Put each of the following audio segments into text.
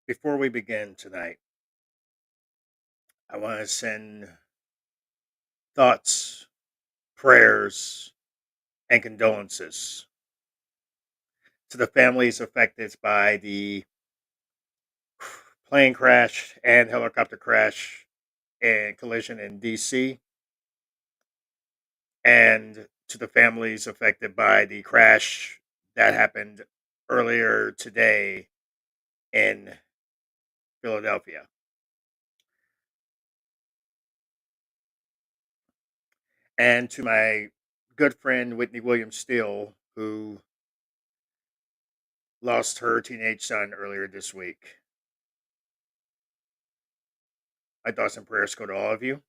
Before we begin tonight, I want to send thoughts, prayers, and condolences to the families affected by the plane crash and helicopter crash and collision in DC, and to the families affected by the crash that happened earlier today in Philadelphia. And to my good friend Whitney Williams Steele, who lost her teenage son earlier this week. My thoughts and prayers go to all of you.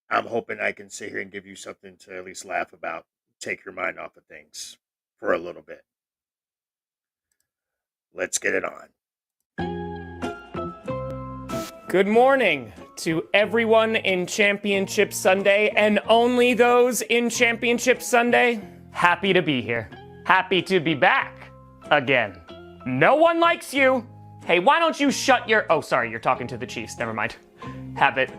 I'm hoping I can sit here and give you something to at least laugh about, take your mind off of things for a little bit. Let's get it on. Good morning to everyone in Championship Sunday, and only those in Championship Sunday. Happy to be here. Happy to be back again. No one likes you. Hey, why don't you shut your... Oh, sorry, you're talking to the Chiefs. Never mind. Have it.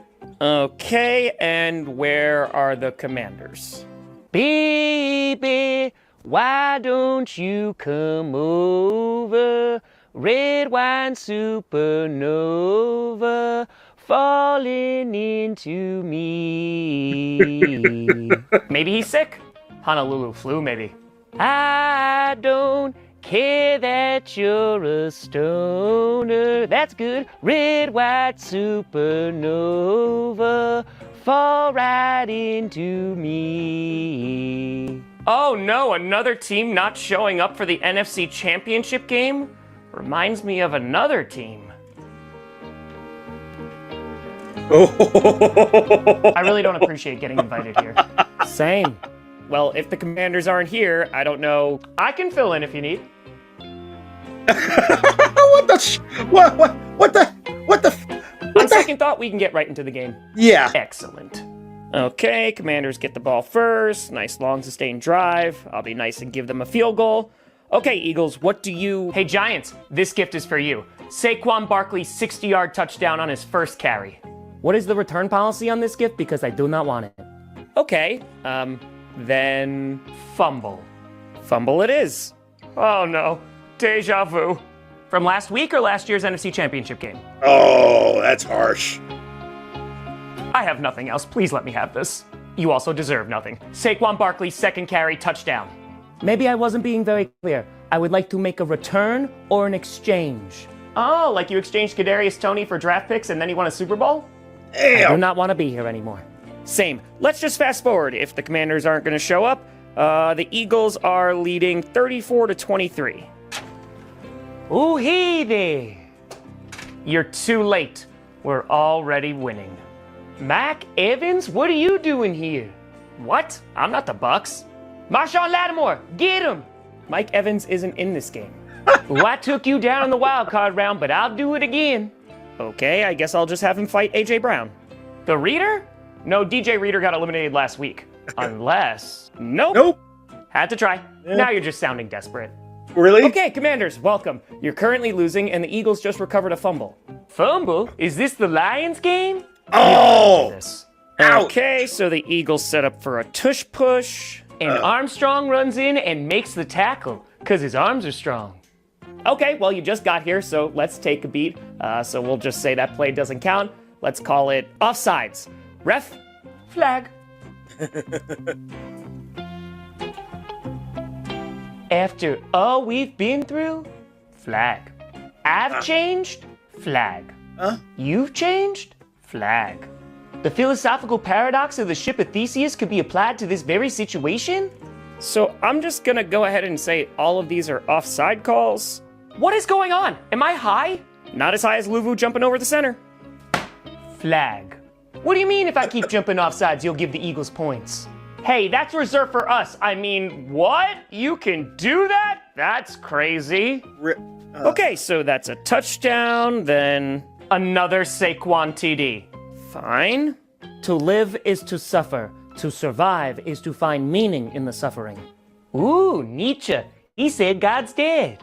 Okay, and where are the Commanders? Baby, why don't you come over? Red wine supernova falling into me. Maybe he's sick. Honolulu flu, maybe. I don't care that you're a stoner. That's good. Red, white supernova fall right into me. Oh no, another team not showing up for the NFC Championship game? Reminds me of another team. I really don't appreciate getting invited here. Same. Well, if the Commanders aren't here, I don't know. I can fill in if you need. What the? On second thought, we can get right into the game. Yeah. Excellent. Okay, Commanders get the ball first. Nice long sustained drive. I'll be nice and give them a field goal. Okay, Eagles, what do you... Hey, Giants, this gift is for you. Saquon Barkley's 60-yard touchdown on his first carry. What is the return policy on this gift? Because I do not want it. Okay, then fumble. Fumble it is. Oh no, deja vu. From last week or last year's NFC Championship game? Oh, that's harsh. I have nothing else. Please let me have this. You also deserve nothing. Saquon Barkley's second carry touchdown. Maybe I wasn't being very clear. I would like to make a return or an exchange. Oh, like you exchanged Kadarius Toney for draft picks and then you won a Super Bowl? Damn. I do not want to be here anymore. Same. Let's just fast forward. If the Commanders aren't going to show up, the Eagles are leading 34-23. Ooh, hey there. You're too late. We're already winning. Mac Evans, what are you doing here? What? I'm not the Bucks. Marshawn Lattimore, get him! Mike Evans isn't in this game. Well, I took you down in the wild card round, but I'll do it again. Okay, I guess I'll just have him fight A.J. Brown. The Reader? No, DJ Reader got eliminated last week. Unless... Nope. Had to try. Yeah. Now you're just sounding desperate. Really? Okay, Commanders, welcome. You're currently losing, and the Eagles just recovered a fumble. Fumble? Is this the Lions game? Oh! Ouch. Okay, so the Eagles set up for a tush push. And Armstrong runs in and makes the tackle, because his arms are strong. Okay, well, you just got here, so let's take a beat. So we'll just say that play doesn't count. Let's call it offsides. Ref, flag. After all we've been through, flag. I've changed, flag. You've changed, flag. The philosophical paradox of the ship of Theseus could be applied to this very situation? So I'm just gonna go ahead and say all of these are offside calls. What is going on? Am I high? Not as high as Luvu jumping over the center. Flag. What do you mean if I keep jumping offsides, you'll give the Eagles points? Hey, that's reserved for us. I mean, what? You can do that? That's crazy. Okay, so that's a touchdown, then another Saquon TD. Fine. To live is to suffer. To survive is to find meaning in the suffering. Ooh, Nietzsche. He said God's dead.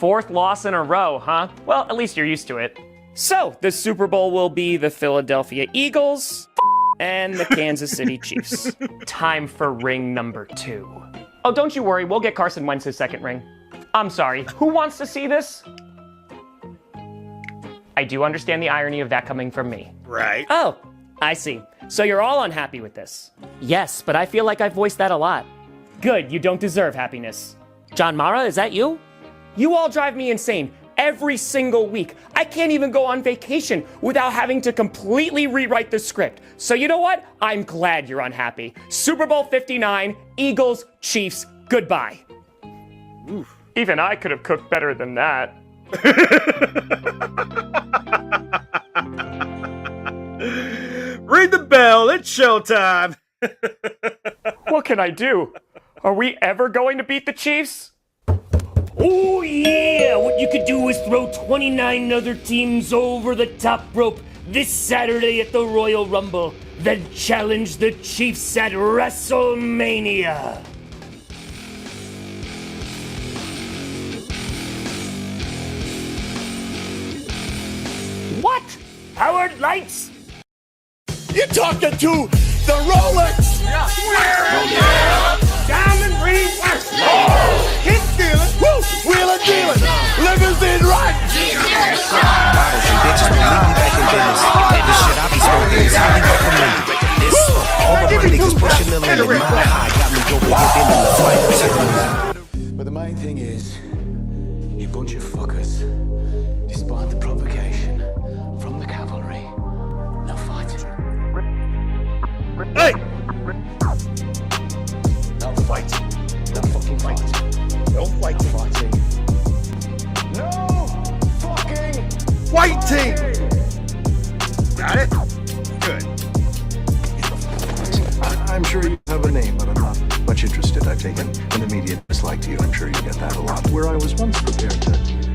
4th loss in a row, huh? Well, at least you're used to it. So, the Super Bowl will be the Philadelphia Eagles and the Kansas City Chiefs. Time for ring number 2. Oh, don't you worry, we'll get Carson Wentz his 2nd ring. I'm sorry, who wants to see this? I do understand the irony of that coming from me. Right. Oh, I see. So you're all unhappy with this. Yes, but I feel like I've voiced that a lot. Good, you don't deserve happiness. John Mara, is that you? You all drive me insane every single week. I can't even go on vacation without having to completely rewrite the script. So you know what? I'm glad you're unhappy. Super Bowl 59, Eagles, Chiefs, goodbye. Oof. Even I could have cooked better than that. Ring the bell, it's showtime. What can I do? Are we ever going to beat the Chiefs? Oh yeah, what you could do is throw 29 other teams over the top rope this Saturday at the Royal Rumble, then challenge the Chiefs at WrestleMania. What? Howard Lights? You're talking to the Rolex! Yeah. Diamond Ring Watch! Hit dealer! Woo! Wheeler dealer! Limousine right! Bottles and bitches will leave me back in business. Hey, this shit I be smoking is highly recommended. This, all of my niggas pushing the limit. My high got me go bigger than the flight. But the main thing is, you bunch of fuckers, despite the provocation from the cavalry, no fighting. Hey! No fighting. No fucking fighting. No fighting. No fucking Fighting! Got it? Good. I'm sure you have a name, but I'm not much interested. I've taken an immediate dislike to you. I'm sure you get that a lot. Where I was once prepared to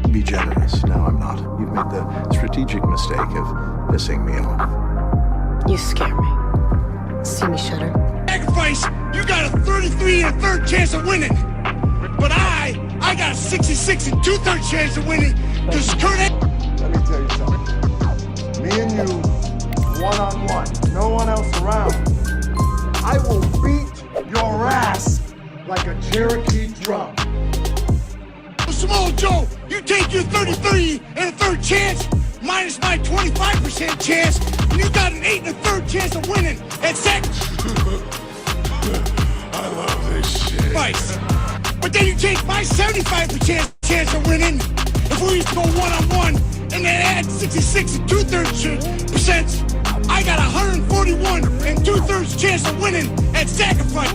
be generous, now I'm not. You've made the strategic mistake of pissing me off. You scare me. See me shudder. sacrifice. You got a 33 and a third chance of winning. But I got a 66 and 2/3 chance of winning. Because Kurt. Let me tell you something. Me and you, one-on-one, no one else around. I will beat your ass like a Cherokee drum. Samoa Joe, you take your 33 and a third chance, minus my 25% chance, and you got an 8 and a third chance of winning. That's it. I love this shit. Vice. But then you take my 75% chance of winning. If we go one-on-one, and then add 66 and 2/3%, I got 141 and 2/3 chance of winning at sacrifice.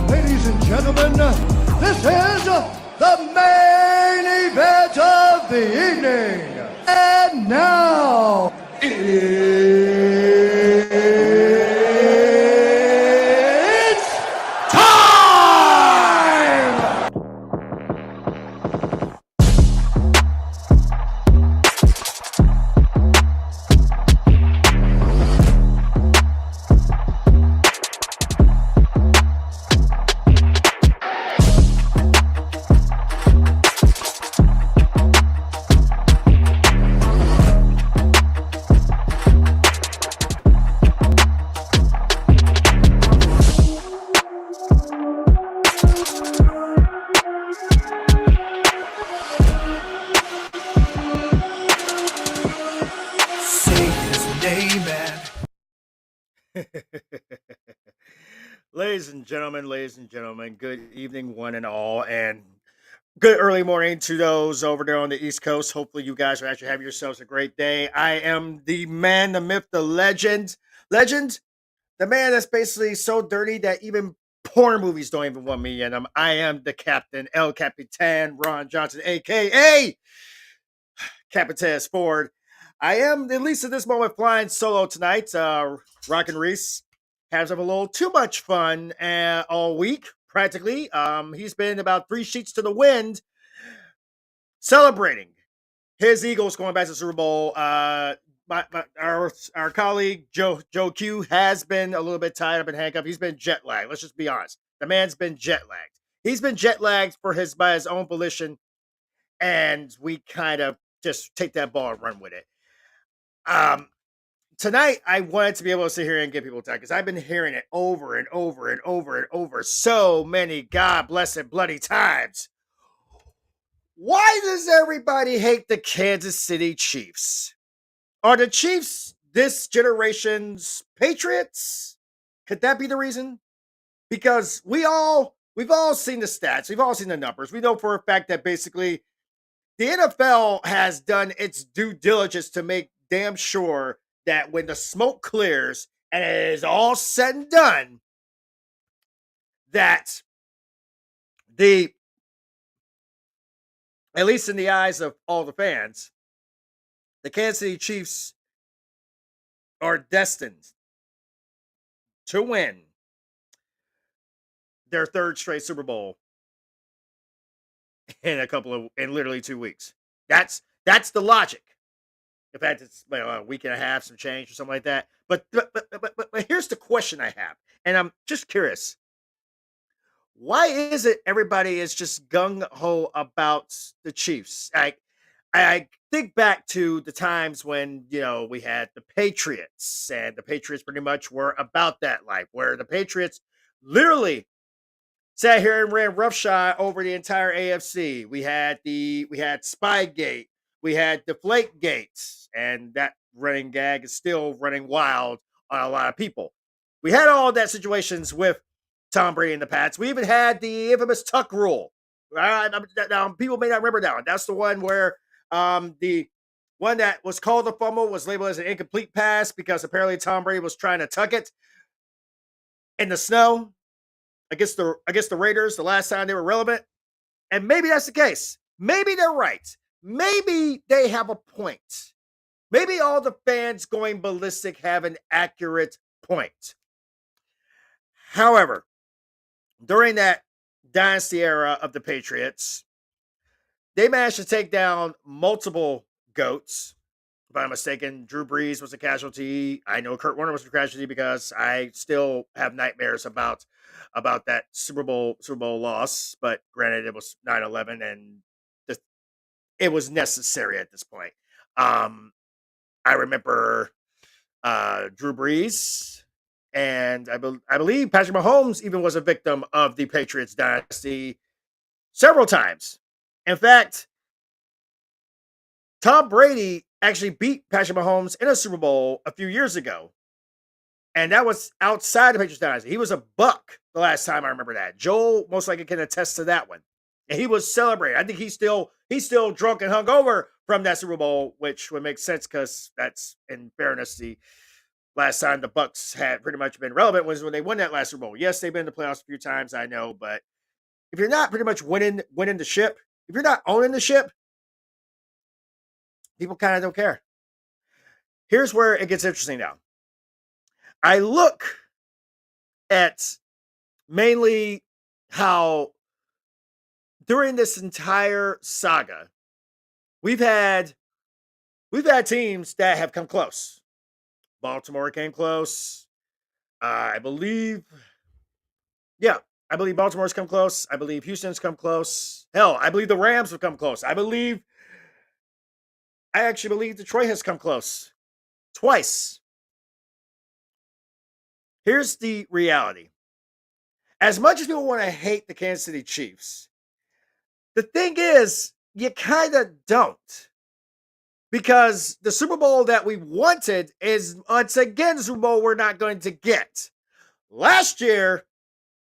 Ladies and gentlemen, this is the main event of the evening. And now, it's time! Ladies and gentlemen, good evening, one and all, and good early morning to those over there on the East Coast. Hopefully, you guys are actually having yourselves a great day. I am the man, the myth, the legend, the man that's basically so dirty that even porn movies don't even want me in them. I am the captain, El Capitan, Ron Johnson, aka Capitan Ford. I am, at least at this moment, flying solo tonight. Rock and Reese has a little too much fun all week, practically. He's been about 3 sheets to the wind celebrating his Eagles going back to the Super Bowl. Our colleague Joe Q has been a little bit tied up and handcuffed. He's been jet lagged. Let's just be honest. The man's been jet lagged. He's been jet lagged by his own volition, and we kind of just take that ball and run with it. Tonight I wanted to be able to sit here and get people time because I've been hearing it over and over and over and over so many God blessed bloody times. Why does everybody hate the Kansas City Chiefs? Are the Chiefs this generation's Patriots? Could that be the reason? Because we've all seen the stats, we've all seen the numbers. We know for a fact that basically the NFL has done its due diligence to make damn sure that when the smoke clears and it is all said and done, that at least in the eyes of all the fans, the Kansas City Chiefs are destined to win their third straight Super Bowl in literally 2 weeks. That's the logic. In fact, it's a week and a half, some change or something like that. But here's the question I have, and I'm just curious. Why is it everybody is just gung ho about the Chiefs? I think back to the times when we had the Patriots, and the Patriots pretty much were about that life, where the Patriots literally sat here and ran roughshod over the entire AFC. We had Spygate, we had Deflategate, and that running gag is still running wild on a lot of people. We had all that situations with Tom Brady and the Pats. We even had the infamous Tuck rule. Now, people may not remember that one. That's the one where the one that was called a fumble was labeled as an incomplete pass because apparently Tom Brady was trying to tuck it in the snow against the Raiders the last time they were relevant. And maybe that's the case. Maybe they're right. Maybe they have a point. Maybe all the fans going ballistic have an accurate point. However, during that dynasty era of the Patriots, they managed to take down multiple GOATs. If I'm mistaken, Drew Brees was a casualty. I know Kurt Warner was a casualty because I still have nightmares about that Super Bowl loss. But granted, it was 9/11, and it was necessary at this point. I remember Drew Brees, and I believe Patrick Mahomes even was a victim of the Patriots dynasty several times. In fact, Tom Brady actually beat Patrick Mahomes in a Super Bowl a few years ago, and that was outside the Patriots dynasty. He was a buck the last time I remember that. Joel most likely can attest to that one. And he was celebrating. I think he's still drunk and hungover from that Super Bowl, which would make sense because that's, in fairness, the last time the Bucks had pretty much been relevant was when they won that last Super Bowl. Yes, they've been in the playoffs a few times, I know, but if you're not pretty much winning the ship, if you're not owning the ship, people kind of don't care. Here's where it gets interesting now. I look at mainly how during this entire saga, we've had teams that have come close. Baltimore came close. I believe Baltimore's come close. I believe Houston's come close. Hell, I believe the Rams have come close. I actually believe Detroit has come close twice. Here's the reality. As much as people want to hate the Kansas City Chiefs, the thing is, you kind of don't. Because the Super Bowl that we wanted is, once again, the Super Bowl we're not going to get. Last year,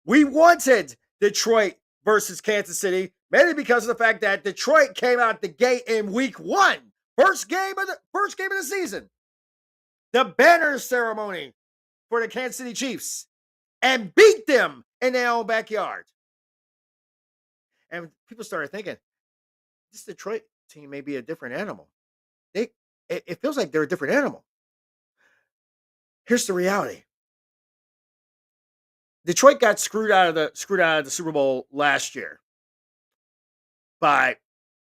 we wanted Detroit versus Kansas City, mainly because of the fact that Detroit came out the gate in week 1. First game of the season. The banner ceremony for the Kansas City Chiefs. And beat them in their own backyard. And people started thinking, this Detroit team may be a different animal. It feels like they're a different animal. Here's the reality. Detroit got screwed out of the Super Bowl last year by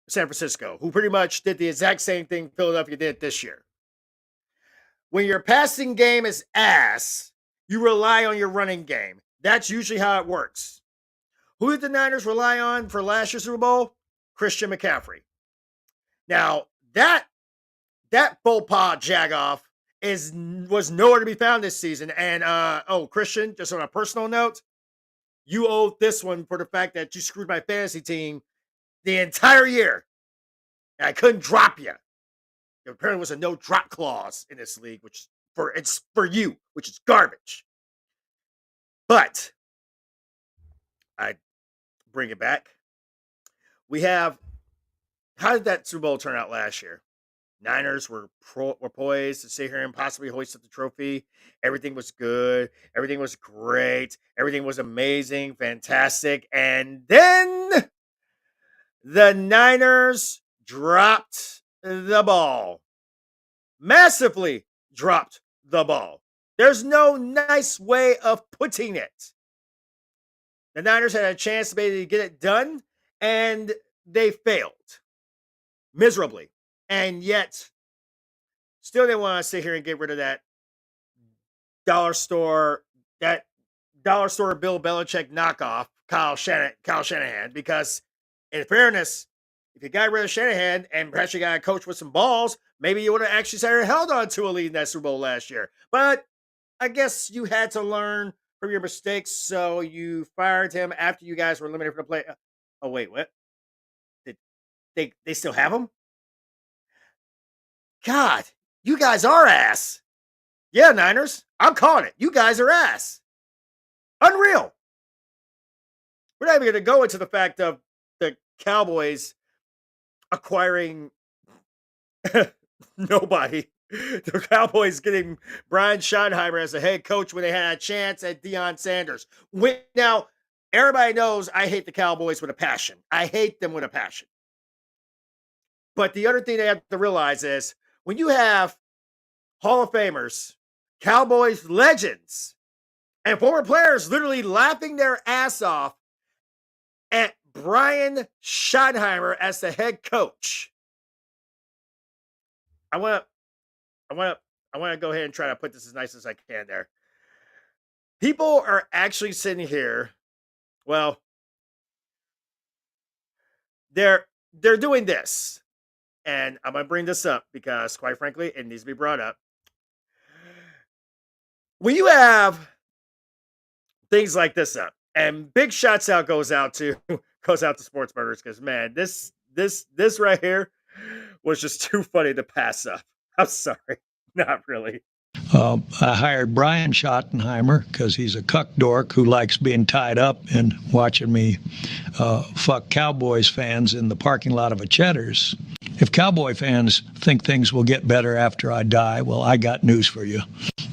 San Francisco, who pretty much did the exact same thing Philadelphia did this year. When your passing game is ass, you rely on your running game. That's usually how it works. Who did the Niners rely on for last year's Super Bowl? Christian McCaffrey. Now, that faux pas jagoff was nowhere to be found this season. And Christian, just on a personal note, you owe this one for the fact that you screwed my fantasy team the entire year. And I couldn't drop you. There apparently was a no drop clause in this league, which it's for you, which is garbage. But I bring it back. We have, how did that Super Bowl turn out last year? Niners were poised to sit here and possibly hoist up the trophy. Everything was good. Everything was great. Everything was amazing, fantastic. And then the Niners dropped the ball. Massively dropped the ball. There's no nice way of putting it. The Niners had a chance to maybe get it done, and they failed miserably. And yet, still didn't want to sit here and get rid of that dollar store Bill Belichick knockoff, Kyle Shanahan, because in fairness, if you got rid of Shanahan and perhaps you got a coach with some balls, maybe you would have actually held on to a lead in that Super Bowl last year. But I guess you had to learn from your mistakes, so you fired him after you guys were eliminated from the play. Oh, wait, what? Did they still have him? God, you guys are ass. Yeah, Niners, I'm calling it. You guys are ass. Unreal. We're not even going to go into the fact of the Cowboys acquiring nobody. The Cowboys getting Brian Schottenheimer as a head coach when they had a chance at Deion Sanders. Now, everybody knows I hate the Cowboys with a passion. I hate them with a passion. But the other thing they have to realize is when you have Hall of Famers, Cowboys legends, and former players literally laughing their ass off at Brian Schottenheimer as the head coach, I want to go ahead and try to put this as nice as I can there. People are actually sitting here. Well, they're doing this. And I'm going to bring this up because, quite frankly, it needs to be brought up. When you have things like this up, and big shots out goes out to Sports Murders, because man, this right here was just too funny to pass up. I'm sorry, not really. I hired Brian Schottenheimer because he's a cuck dork who likes being tied up and watching me fuck Cowboys fans in the parking lot of a Cheddar's. If Cowboy fans think things will get better after I die, well, I got news for you.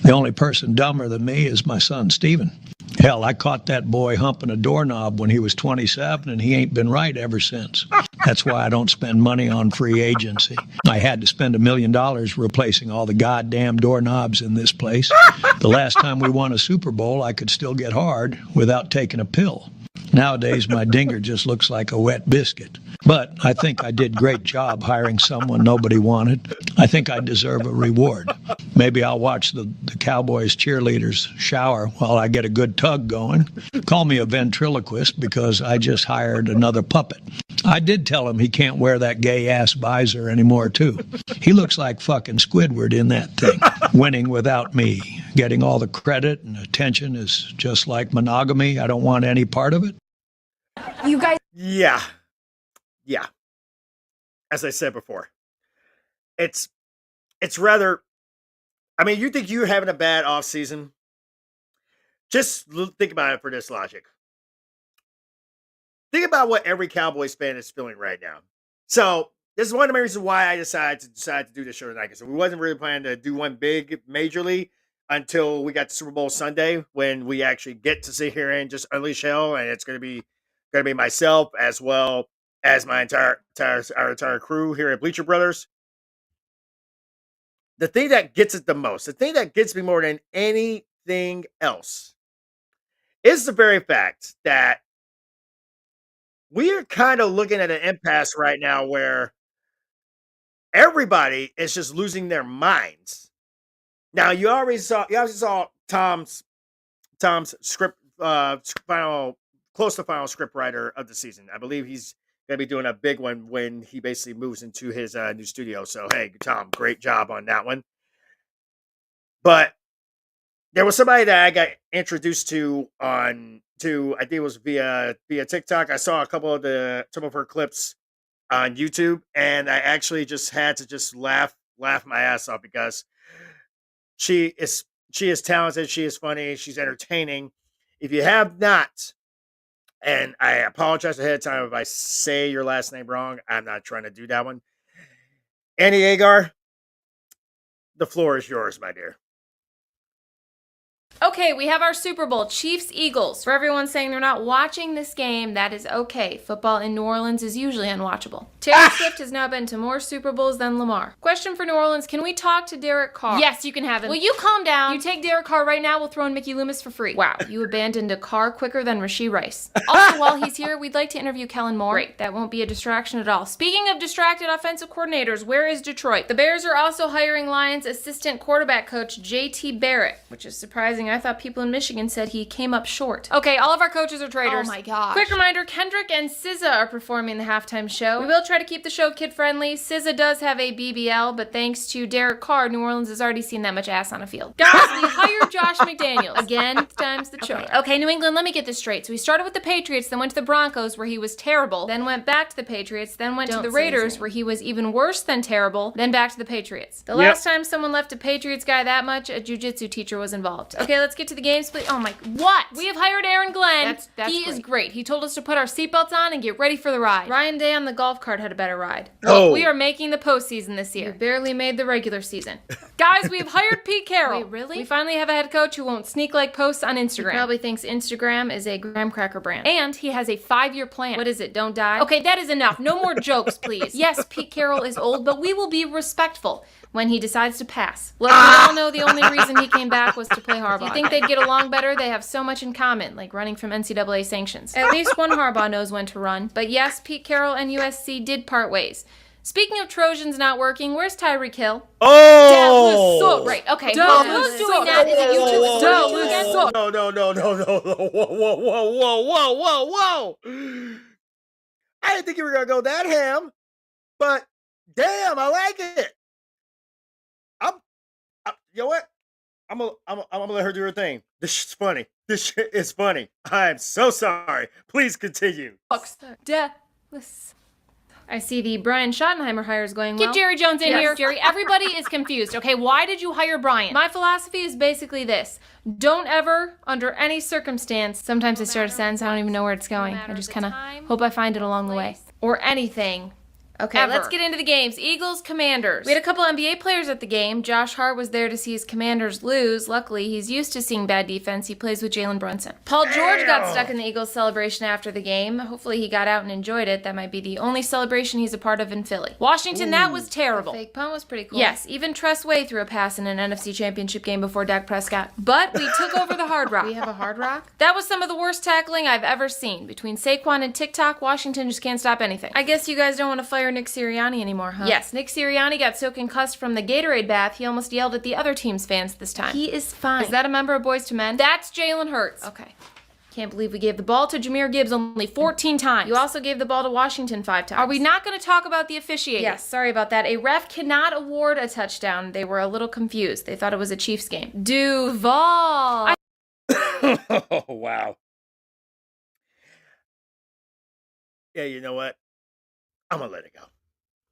The only person dumber than me is my son, Steven. Hell, I caught that boy humping a doorknob when he was 27, and he ain't been right ever since. That's why I don't spend money on free agency. I had to spend $1 million replacing all the goddamn doorknobs in this place. The last time we won a Super Bowl, I could still get hard without taking a pill. Nowadays, my dinger just looks like a wet biscuit. But I think I did a great job hiring someone nobody wanted. I think I deserve a reward. Maybe I'll watch the Cowboys cheerleaders shower while I get a good tug going. Call me a ventriloquist because I just hired another puppet. I did tell him he can't wear that gay-ass visor anymore, too. He looks like fucking Squidward in that thing, winning without me. Getting all the credit and attention is just like monogamy. I don't want any part of it. You guys. Yeah. As I said before, it's rather, I mean, you think you're having a bad off season? Just think about it for this logic. Think about what every Cowboys fan is feeling right now. So this is one of the main reasons why I decided to do this show tonight. So we wasn't really planning to do one big majorly until we got to Super Bowl Sunday, when we actually get to sit here and just unleash hell, and it's going to be myself as well as my our entire crew here at Bleacher Brothers. The thing that gets it the most, the thing that gets me more than anything else, is the very fact that we are kind of looking at an impasse right now where everybody is just losing their minds. Now, you obviously saw Tom's script, close to final script writer of the season. I believe he's going to be doing a big one when he basically moves into his new studio. So, hey, Tom, great job on that one. But there was somebody that I got introduced to I think it was via TikTok. I saw some of her clips on YouTube, and I actually just had to just laugh my ass off because she is talented, she is funny, she's entertaining. If you have not, and I apologize ahead of time if I say your last name wrong, I'm not trying to do that one. Annie Agar, the floor is yours, my dear. Okay, we have our Super Bowl, Chiefs-Eagles. For everyone saying they're not watching this game, that is okay. Football in New Orleans is usually unwatchable. Taylor Swift has now been to more Super Bowls than Lamar. Question for New Orleans, can we talk to Derek Carr? Yes, you can have him. Will you calm down? You take Derek Carr right now, we'll throw in Mickey Loomis for free. Wow, you abandoned a car quicker than Rashee Rice. Also, while he's here, we'd like to interview Kellen Moore. Great, that won't be a distraction at all. Speaking of distracted offensive coordinators, where is Detroit? The Bears are also hiring Lions assistant quarterback coach JT Barrett, which is surprising. I thought people in Michigan said he came up short. Okay, all of our coaches are traitors. Oh my gosh. Quick reminder, Kendrick and SZA are performing the halftime show. We will try to keep the show kid-friendly. SZA does have a BBL, but thanks to Derek Carr, New Orleans has already seen that much ass on a field. Guys, we hired Josh McDaniels. Again, times the charm. Okay, New England, let me get this straight. So he started with the Patriots, then went to the Broncos, where he was terrible, then went back to the Patriots, then went to the Raiders, where he was even worse than terrible, then back to the Patriots. The last time someone left a Patriots guy that much, a jiu-jitsu teacher was involved. Okay, let's get to the games, please. Oh my, what? We have hired Aaron Glenn. He is great. He told us to put our seatbelts on and get ready for the ride. Ryan Day on the golf cart had a better ride. Look, we are making the postseason this year. We barely made the regular season. Guys, we have hired Pete Carroll. Wait, really? We finally have a head coach who won't sneak like posts on Instagram. He probably thinks Instagram is a graham cracker brand. And he has a 5-year plan. What is it? Don't die? Okay, that is enough. No more jokes, please. Yes, Pete Carroll is old, but we will be respectful when he decides to pass. Look, we all know the only reason he came back was to play Harbaugh. If you think they'd get along better, they have so much in common, like running from NCAA sanctions. At least one Harbaugh knows when to run. But yes, Pete Carroll and USC did part ways. Speaking of Trojans not working, where's Tyreek Hill? Oh! Right, okay. Well, who's doing that? Is it you two? No. I didn't think you were going to go that ham, but damn, I like it. You know what? I'm gonna let her do her thing. This shit's funny. This shit is funny. I'm so sorry. Please continue. Dallas. I see the Brian Schottenheimer hire is going well. Get Jerry Jones in here. Jerry, everybody is confused. Okay, why did you hire Brian? My philosophy is basically this. Don't ever, under any circumstance, sometimes I start a sentence, I don't even know where it's going. I just kind of hope I find it along the way. Or anything. Okay, let's get into the games. Eagles, Commanders. We had a couple NBA players at the game. Josh Hart was there to see his Commanders lose. Luckily, he's used to seeing bad defense. He plays with Jalen Brunson. Paul George got stuck in the Eagles celebration after the game. Hopefully he got out and enjoyed it. That might be the only celebration he's a part of in Philly. Washington, that was terrible. The fake punt was pretty cool. Yes, even Tress Way threw a pass in an NFC Championship game before Dak Prescott. But we took over the Hard Rock. We have a Hard Rock? That was some of the worst tackling I've ever seen. Between Saquon and TikTok, Washington just can't stop anything. I guess you guys don't want to fire Nick Sirianni anymore, huh? Yes, Nick Sirianni got so concussed from the Gatorade bath, he almost yelled at the other team's fans this time. He is fine. Is that a member of Boys to Men? That's Jalen Hurts. Okay. Can't believe we gave the ball to Jahmyr Gibbs only 14 times. You also gave the ball to Washington 5 times. Are we not going to talk about the officiating? Yes, sorry about that. A ref cannot award a touchdown. They were a little confused. They thought it was a Chiefs game. Duval. Oh, wow. Yeah, you know what? I'm going to let it go.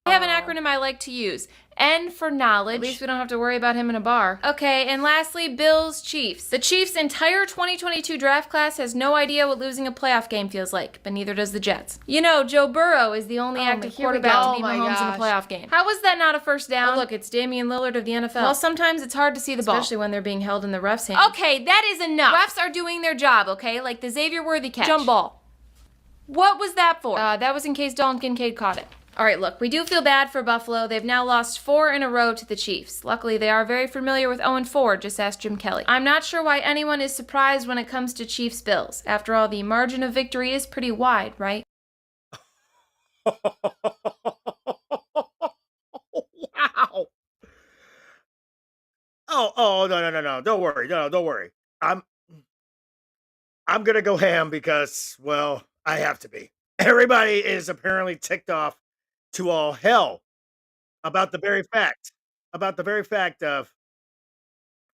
I have an acronym I like to use. N for knowledge. At least we don't have to worry about him in a bar. Okay, and lastly, Bills, Chiefs. The Chiefs' entire 2022 draft class has no idea what losing a playoff game feels like, but neither does the Jets. You know, Joe Burrow is the only active quarterback to beat Mahomes in a playoff game. How was that not a first down? Oh, look, it's Damian Lillard of the NFL. Well, sometimes it's hard to see the ball, especially when they're being held in the ref's hands. Okay, that is enough. Refs are doing their job, okay? Like the Xavier Worthy catch. Jump ball. What was that for? That was in case Dalton Kincaid caught it. All right, look, we do feel bad for Buffalo. They've now lost 4 in a row to the Chiefs. Luckily, they are very familiar with 0-4, just ask Jim Kelly. I'm not sure why anyone is surprised when it comes to Chiefs-Bills. After all, the margin of victory is pretty wide, right? Wow. Oh, no. Don't worry. No, don't worry. I'm gonna go ham because, well, I have to be. Everybody is apparently ticked off to all hell about the very fact of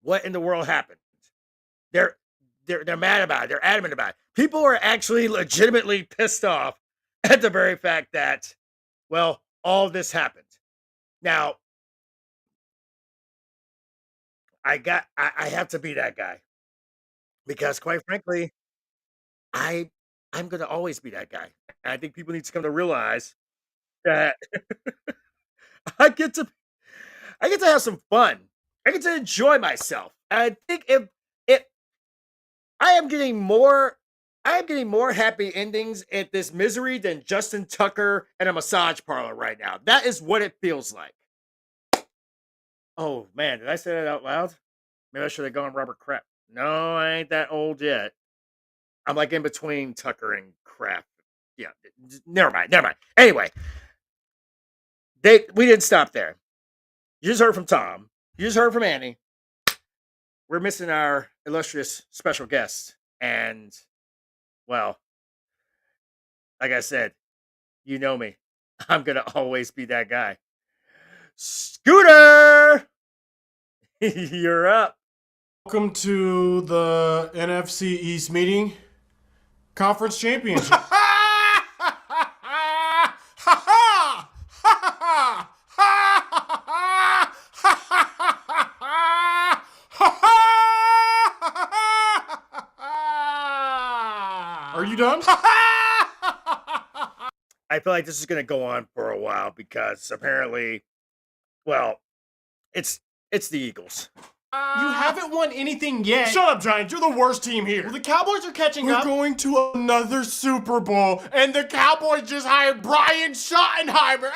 what in the world happened. They're they're mad about it. They're adamant about it. People are actually legitimately pissed off at the very fact that, well, all this happened. Now, I have to be that guy because, quite frankly, I'm gonna always be that guy. And I think people need to come to realize that I get to I get to have some fun. I get to enjoy myself. And I think if I am getting more happy endings at this misery than Justin Tucker and a massage parlor right now. That is what it feels like. Oh man, did I say that out loud? Maybe I should have gone Robert Kraft. No, I ain't that old yet. I'm like in between Tucker and Kraft. Yeah, never mind. Anyway, we didn't stop there. You just heard from Tom. You just heard from Annie. We're missing our illustrious special guest. And, well, like I said, you know me. I'm going to always be that guy. Scooter! You're up. Welcome to the NFC East meeting. Conference championship. Are you done? I feel like this is going to go on for a while because apparently, well, it's the Eagles. You haven't won anything yet. Shut up, Giants. You're the worst team here. Well, the Cowboys are catching up. We're going to another Super Bowl, and the Cowboys just hired Brian Schottenheimer.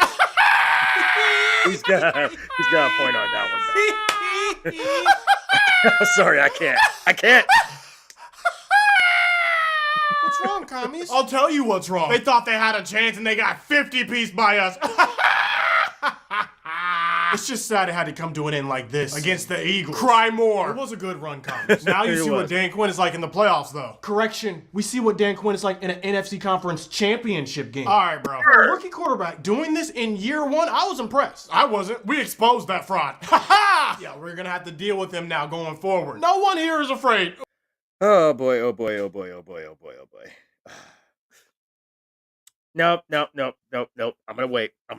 He's got a point on that one, though. Sorry, I can't. What's wrong, commies? I'll tell you what's wrong. They thought they had a chance, and they got 50-piece by us. It's just sad it had to come to an end like this. Against the Eagles. Cry more. It was a good run, Commies. Now you see what Dan Quinn is like in the playoffs, though. Correction. We see what Dan Quinn is like in an NFC Conference Championship game. All right, bro. For a rookie quarterback doing this in year 1, I was impressed. I wasn't. We exposed that fraud. Ha-ha! Yeah, we're going to have to deal with him now going forward. No one here is afraid. Oh, boy. Nope. I'm gonna wait. I'm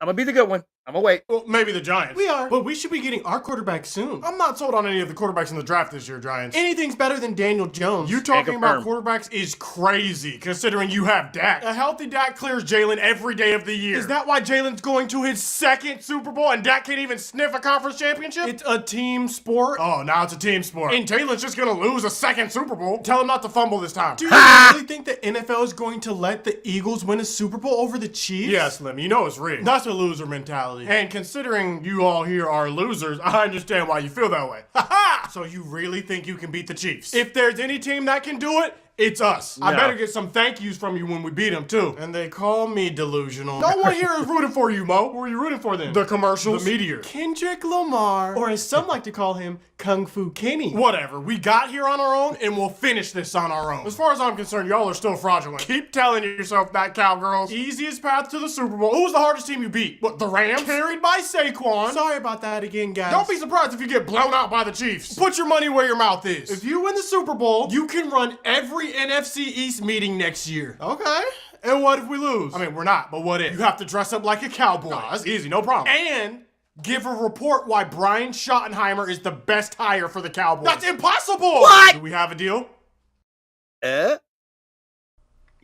gonna be the good one. I'm gonna wait. Well, maybe the Giants. We are. But we should be getting our quarterback soon. I'm not sold on any of the quarterbacks in the draft this year, Giants. Anything's better than Daniel Jones. You talking about quarterbacks is crazy, considering you have Dak. A healthy Dak clears Jalen every day of the year. Is that why Jalen's going to his 2nd Super Bowl and Dak can't even sniff a conference championship? It's a team sport. Oh, now it's a team sport. And Jalen's just gonna lose a 2nd Super Bowl. Tell him not to fumble this time. Do you really think the NFL is going to let the Eagles win a Super Bowl over the Chiefs? Yeah, Slim, you know it's rigged. That's a loser mentality. And considering you all here are losers, I understand why you feel that way. Ha-ha! So you really think you can beat the Chiefs? If there's any team that can do it, it's us. No. I better get some thank yous from you when we beat them, too. And they call me delusional. No one here is rooting for you, Mo. Who are you rooting for then? The commercials. The meteor. Kendrick Lamar. Or as some like to call him, Kung Fu Kenny. Whatever. We got here on our own, and we'll finish this on our own. As far as I'm concerned, y'all are still fraudulent. Keep telling yourself that, cowgirls. Easiest path to the Super Bowl. Who was the hardest team you beat? What, the Rams? Carried by Saquon. Sorry about that again, guys. Don't be surprised if you get blown out by the Chiefs. Put your money where your mouth is. If you win the Super Bowl, you can run every NFC East meeting next year. Okay. And what if we lose? I mean, we're not, but what if? You have to dress up like a cowboy. No, that's easy, no problem. And give a report why Brian Schottenheimer is the best hire for the Cowboys. That's impossible! What? Do we have a deal?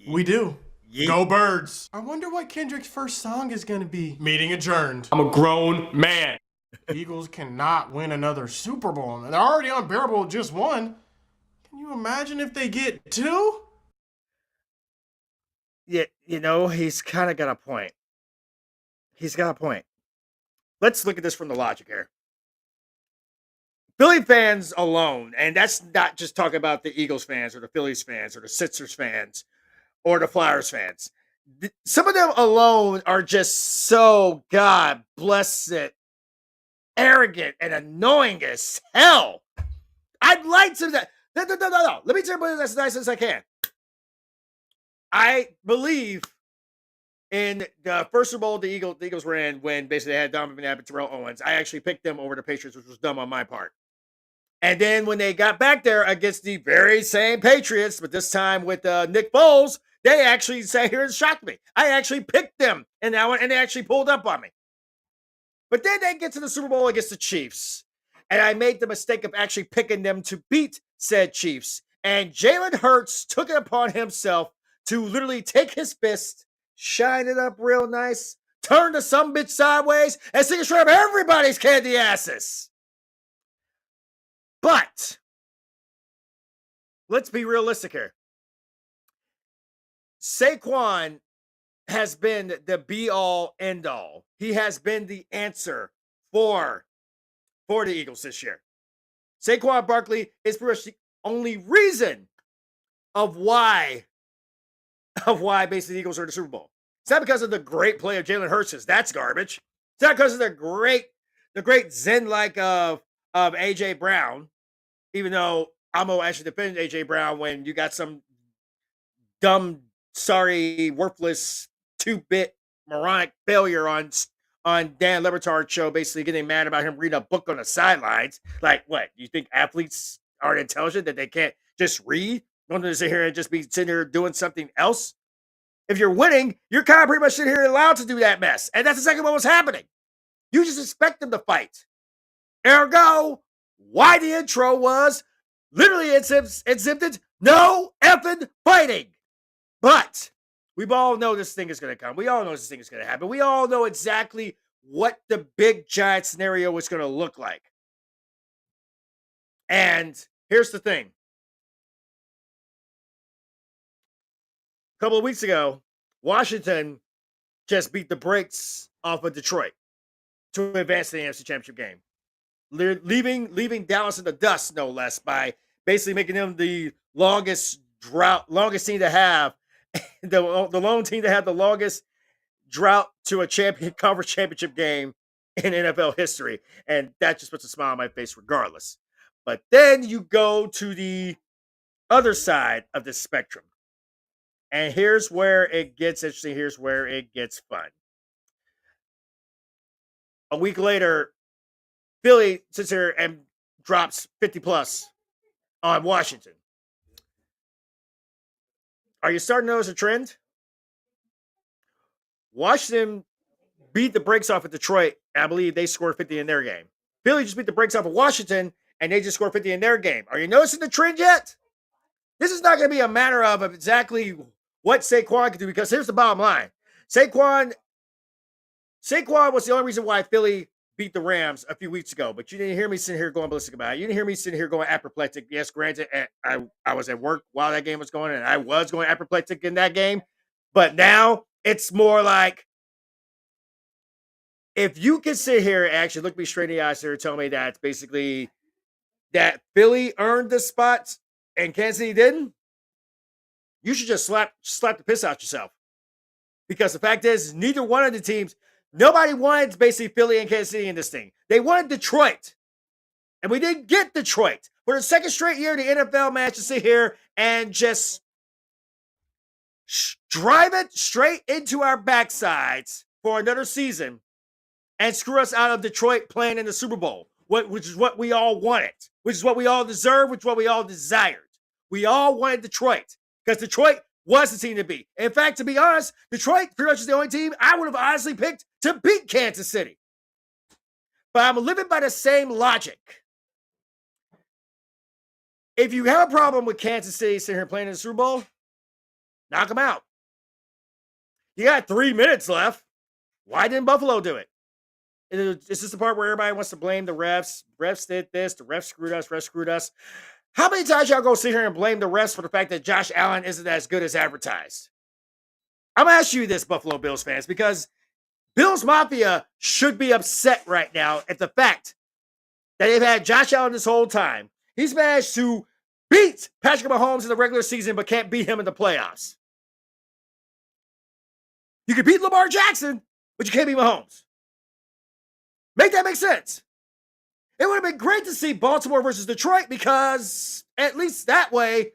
We do. Yeet. Go Birds. I wonder what Kendrick's first song is gonna be. Meeting adjourned. I'm a grown man. Eagles cannot win another Super Bowl. They're already unbearable with just one. Can you imagine if they get 2? Yeah, you know, he's kind of got a point. He's got a point. Let's look at this from the logic here. Philly fans alone, and that's not just talking about the Eagles fans or the Phillies fans or the Sixers fans or the Flyers fans. Some of them alone are just so, God bless it, arrogant and annoying as hell. I'd like to. No. Let me tell you as nice as I can. I believe in the first Super Bowl the Eagles were in when basically they had Donovan McNabb and Terrell Owens. I actually picked them over the Patriots, which was dumb on my part. And then when they got back there against the very same Patriots, but this time with Nick Foles, they actually sat here and shocked me. I actually picked them in that one, and they actually pulled up on me. But then they get to the Super Bowl against the Chiefs, and I made the mistake of actually picking them to beat said Chiefs. And Jalen Hurts took it upon himself to literally take his fist, shine it up real nice, turn the some bitch sideways, and sing a straight up everybody's candy asses. But let's be realistic here. Saquon has been the be-all, end-all. He has been the answer for the Eagles this year. Saquon Barkley is pretty much the only reason of why basically the Eagles are in the Super Bowl. It's not because of the great play of Jalen Hurts. That's garbage. It's not because of the great Zen-like of A.J. Brown, even though I'm going to actually defend A.J. Brown when you got some dumb, sorry, worthless, 2-bit moronic failure on Dan Le Batard's show, basically getting mad about him reading a book on the sidelines. Like, what? You think athletes aren't intelligent, that they can't just read? Want to sit here and just be sitting here doing something else? If you're winning, you're kind of pretty much sitting here allowed to do that mess. And that's exactly what was happening. You just expect them to fight. Ergo, why the intro was literally exempted no effing fighting. But we all know this thing is going to come. We all know this thing is going to happen. We all know exactly what the big giant scenario is going to look like. And here's the thing. A couple of weeks ago, Washington just beat the brakes off of Detroit to advance to the NFC Championship game. Leaving Dallas in the dust, no less, by basically making them the longest team to have, the lone team to have the longest drought to a conference championship game in NFL history. And that just puts a smile on my face regardless. But then you go to the other side of the spectrum. And here's where it gets interesting. Here's where it gets fun. A week later, Philly sits here and drops 50 plus on Washington. Are you starting to notice a trend? Washington beat the brakes off of Detroit, and I believe they scored 50 in their game. Philly just beat the brakes off of Washington, and they just scored 50 in their game. Are you noticing the trend yet? This is not going to be a matter of exactly what Saquon can do, because here's the bottom line. Saquon was the only reason why Philly beat the Rams a few weeks ago, but you didn't hear me sitting here going ballistic about it. You didn't hear me sitting here going apoplectic. Yes, granted, I was at work while that game was going, and I was going apoplectic in that game. But now it's more like, if you can sit here and actually look me straight in the eyes here and tell me that it's basically that Philly earned the spot and Kansas City didn't, you should just slap the piss out yourself. Because the fact is, neither one of the teams, nobody wanted basically Philly and Kansas City in this thing. They wanted Detroit. And we didn't get Detroit. For the second straight year, the NFL managed to sit here and just drive it straight into our backsides for another season and screw us out of Detroit playing in the Super Bowl, which is what we all wanted, which is what we all deserve, which is what we all desired. We all wanted Detroit because Detroit was the team to beat. In fact, to be honest, Detroit pretty much is the only team I would have honestly picked to beat Kansas City. But I'm living by the same logic. If you have a problem with Kansas City sitting here playing in the Super Bowl, knock them out. You got 3 minutes left. Why didn't Buffalo do it? It's just the part where everybody wants to blame the refs. Refs did this. The refs screwed us. How many times y'all go sit here and blame the refs for the fact that Josh Allen isn't as good as advertised? I'm going to ask you this, Buffalo Bills fans, because Bills Mafia should be upset right now at the fact that they've had Josh Allen this whole time. He's managed to beat Patrick Mahomes in the regular season, but can't beat him in the playoffs. You can beat Lamar Jackson, but you can't beat Mahomes. Make that make sense. It would have been great to see Baltimore versus Detroit because at least that way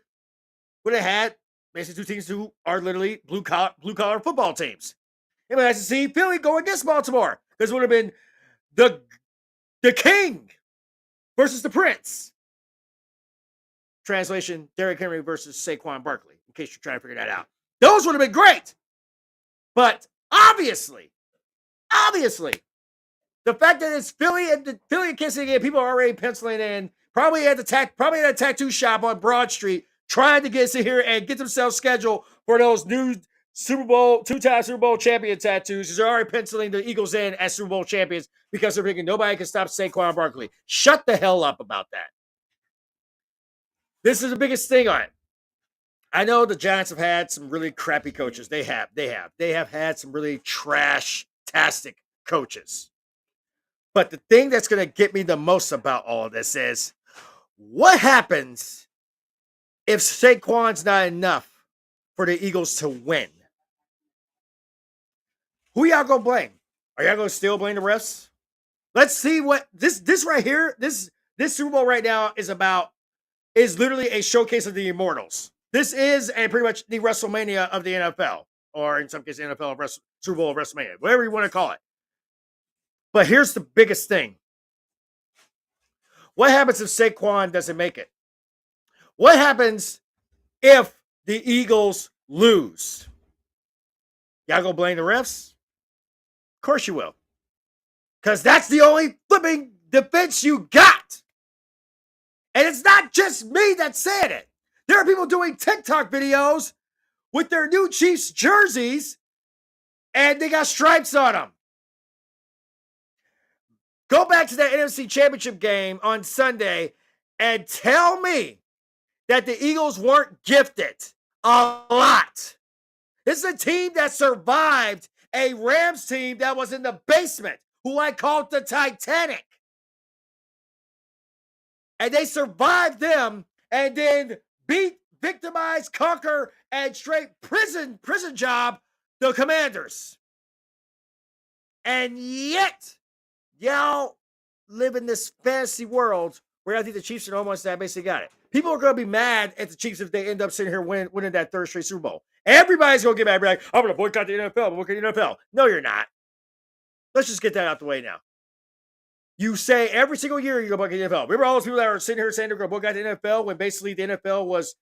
would have had basically two teams who are literally blue collar football teams. It would have nice to see Philly go against Baltimore because it would have been the king versus the prince. Translation, Derrick Henry versus Saquon Barkley, in case you're trying to figure that out. Those would have been great. But obviously, the fact that it's Philly and Kansas City, people are already penciling in, probably at a tattoo shop on Broad Street, trying to get here and get themselves scheduled for those new two-time Super Bowl champion tattoos. They're already penciling the Eagles in as Super Bowl champions because they're thinking nobody can stop Saquon Barkley. Shut the hell up about that. This is the biggest thing on it. I know the Giants have had some really crappy coaches. They have had some really trash-tastic coaches. But the thing that's going to get me the most about all of this is what happens if Saquon's not enough for the Eagles to win? Who y'all going to blame? Are y'all going to still blame the refs? Let's see what this right here, this Super Bowl right now is about, is literally a showcase of the immortals. This is pretty much the WrestleMania of the NFL, or in some cases, the NFL Super Bowl of WrestleMania, whatever you want to call it. But here's the biggest thing. What happens if Saquon doesn't make it? What happens if the Eagles lose? Y'all gonna blame the refs? Of course you will. Because that's the only flipping defense you got. And it's not just me that's saying it. There are people doing TikTok videos with their new Chiefs jerseys, and they got stripes on them. Go back to that NFC Championship game on Sunday and tell me that the Eagles weren't gifted a lot. This is a team that survived a Rams team that was in the basement, who I called the Titanic. And they survived them and then beat, victimize, conquer, and straight prison job the Commanders. And yet, y'all live in this fantasy world where I think the Chiefs are almost that basically got it. People are going to be mad at the Chiefs if they end up sitting here winning that third straight Super Bowl. Everybody's going to get mad and be like, I'm going to boycott the NFL. I'm boycott the NFL. No, you're not. Let's just get that out the way now. You say every single year you're going to boycott the NFL. Remember all those people that are sitting here saying they're going to boycott the NFL when basically the NFL was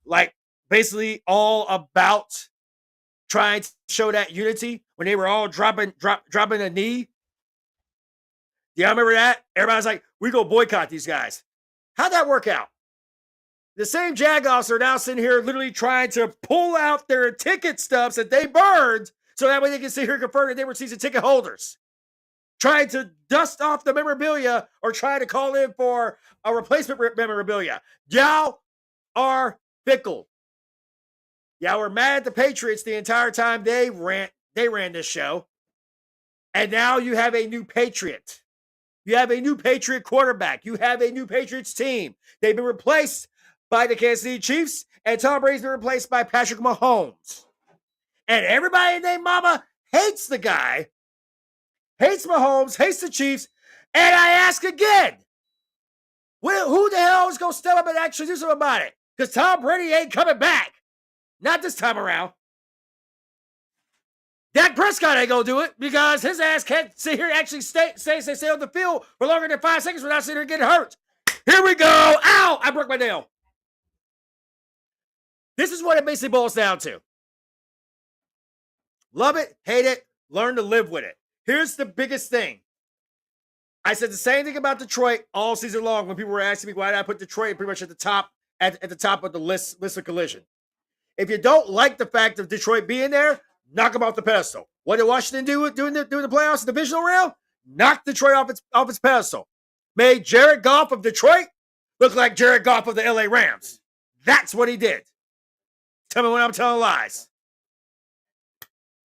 like basically all about trying to show that unity when they were all dropping a knee? Yeah, I remember that. Everybody's like, we're going to boycott these guys. How'd that work out? The same Jagoffs are now sitting here literally trying to pull out their ticket stubs that they burned so that way they can sit here and confirm that they were season ticket holders. Trying to dust off the memorabilia or trying to call in for a replacement memorabilia. Y'all are fickle. Y'all were mad at the Patriots the entire time they ran this show. And now you have a new Patriot. You have a new Patriot quarterback. You have a new Patriots team. They've been replaced by the Kansas City Chiefs, and Tom Brady's been replaced by Patrick Mahomes. And everybody and their mama hates the guy, hates Mahomes, hates the Chiefs. And I ask again, who the hell is going to step up and actually do something about it? Because Tom Brady ain't coming back. Not this time around. Dak Prescott ain't going to do it because his ass can't sit here and actually stay on the field for longer than 5 seconds without sitting here getting hurt. Here we go. Ow! I broke my nail. This is what it basically boils down to. Love it, hate it, learn to live with it. Here's the biggest thing. I said the same thing about Detroit all season long when people were asking me why did I put Detroit pretty much at the top of the list of collision. If you don't like the fact of Detroit being there, knock them off the pedestal. What did Washington do during the playoffs, the divisional round? Knock Detroit off its pedestal. Made Jared Goff of Detroit look like Jared Goff of the LA Rams. That's what he did. Tell me when I'm telling lies.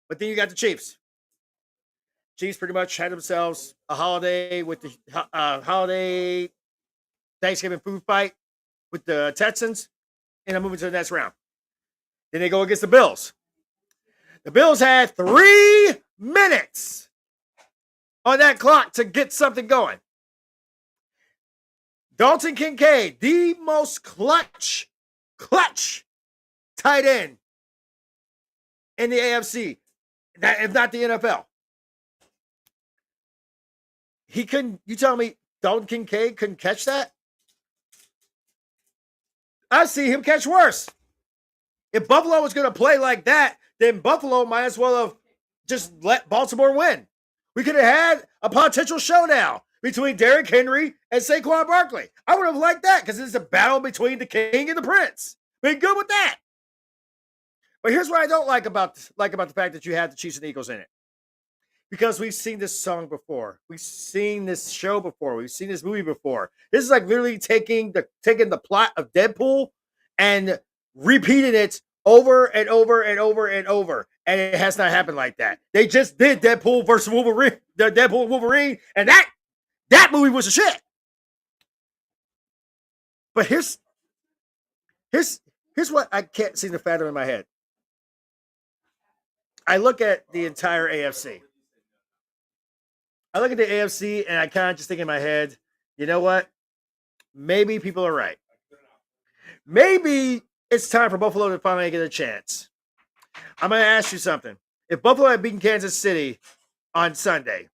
But then you got the Chiefs. Chiefs pretty much had themselves a holiday with the holiday Thanksgiving food fight with the Texans, and I'm moving to the next round. Then they go against the Bills. The Bills had 3 minutes on that clock to get something going. Dalton Kincaid, the most clutch tight end in the AFC, if not the NFL. You tell me Dalton Kincaid couldn't catch that? I see him catch worse. If Buffalo was going to play like that, then Buffalo might as well have just let Baltimore win. We could have had a potential showdown between Derrick Henry and Saquon Barkley. I would have liked that because it's a battle between the king and the prince. Been good with that. But here's what I don't like about the fact that you have the Chiefs and Eagles in it. Because we've seen this song before. We've seen this show before. We've seen this movie before. This is like literally taking the plot of Deadpool and repeating it over and over and over and over. And it has not happened like that. They just did Deadpool versus Wolverine, the Deadpool and Wolverine, and that movie was a shit. But here's what I can't seem to fathom in my head. I look at the entire AFC. I look at the AFC and I kind of just think in my head, you know what? Maybe people are right. Maybe it's time for Buffalo to finally get a chance. I'm going to ask you something. If Buffalo had beaten Kansas City on Sunday,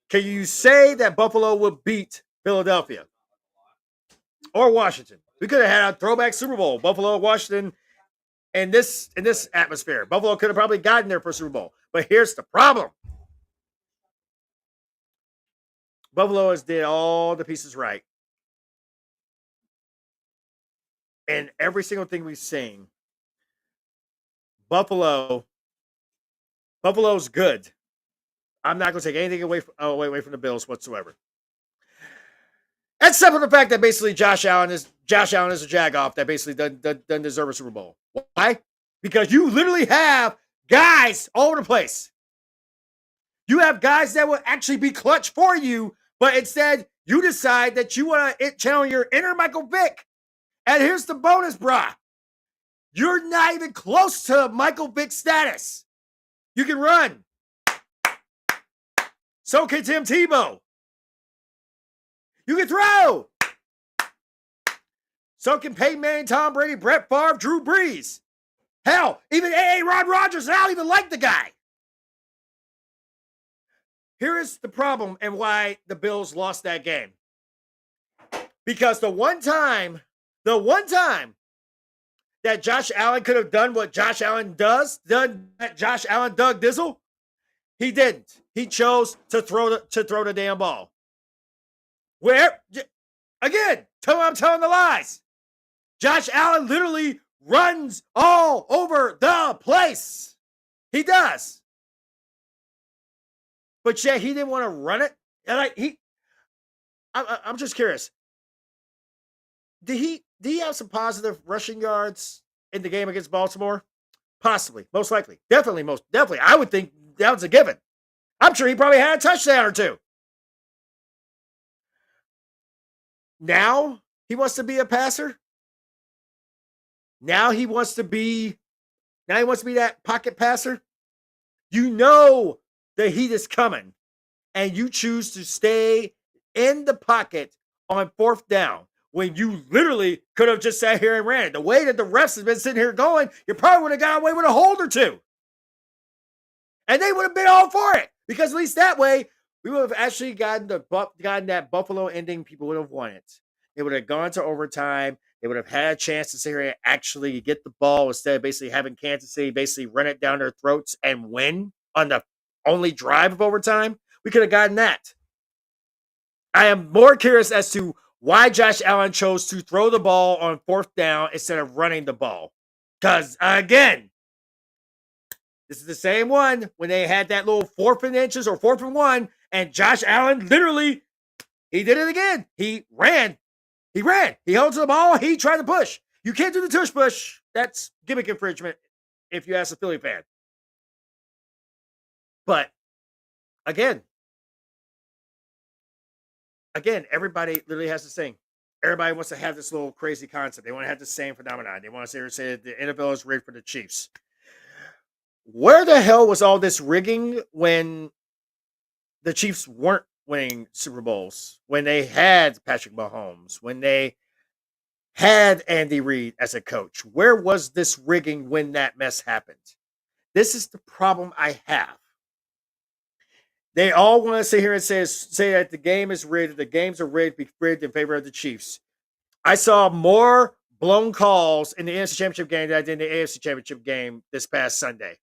can you say that Buffalo would beat Philadelphia or Washington? We could have had a throwback Super Bowl, Buffalo, Washington, in this atmosphere. Buffalo could have probably gotten there for Super Bowl. But here's the problem. Buffalo has did all the pieces right. And every single thing we've seen, Buffalo's good. I'm not going to take anything away from the Bills whatsoever. Except for the fact that basically Josh Allen is a jagoff that basically doesn't deserve a Super Bowl. Why? Because you literally have guys all over the place. You have guys that will actually be clutch for you, but instead you decide that you want to channel your inner Michael Vick. And here's the bonus, brah. You're not even close to Michael Vick status. You can run. So can Tim Tebow. You can throw. So can Peyton Manning, Tom Brady, Brett Favre, Drew Brees. Hell, even Aaron Rodgers. I don't even like the guy. Here is the problem and why the Bills lost that game. Because the one time that Josh Allen could have done what Josh Allen does, Josh Allen Doug Dizzle, he didn't. He chose to throw the damn ball. Where, again, I'm telling the lies. Josh Allen literally runs all over the place. He does. But yet he didn't want to run it. And I'm just curious. Did he have some positive rushing yards in the game against Baltimore? Possibly, most likely, definitely. I would think that was a given. I'm sure he probably had a touchdown or two. Now he wants to be a passer. Now he wants to be that pocket passer. You know the heat is coming, and you choose to stay in the pocket on fourth down when you literally could have just sat here and ran it. The way that the refs have been sitting here going, you probably would have got away with a hold or two. And they would have been all for it, because at least that way we would have actually gotten that Buffalo ending people would have wanted. It would have gone to overtime. They would have had a chance to sit here and actually get the ball instead of basically having Kansas City basically run it down their throats and win on the only drive of overtime. We could have gotten that. I am more curious as to why Josh Allen chose to throw the ball on fourth down instead of running the ball. Because, again, this is the same one when they had that little 4th and inches or 4th and 1, and Josh Allen literally, he did it again. He ran. He held to the ball. He tried to push. You can't do the tush push. That's gimmick infringement if you ask a Philly fan. But again, everybody literally has this thing. Everybody wants to have this little crazy concept. They want to have the same phenomenon. They want to say the NFL is rigged for the Chiefs. Where the hell was all this rigging when the Chiefs weren't winning Super Bowls? When they had Patrick Mahomes? When they had Andy Reid as a coach? Where was this rigging when that mess happened? This is the problem I have. They all want to sit here and say that the game is rigged, the games are rigged in favor of the Chiefs. I saw more blown calls in the NFC Championship game than I did in the AFC Championship game this past Sunday.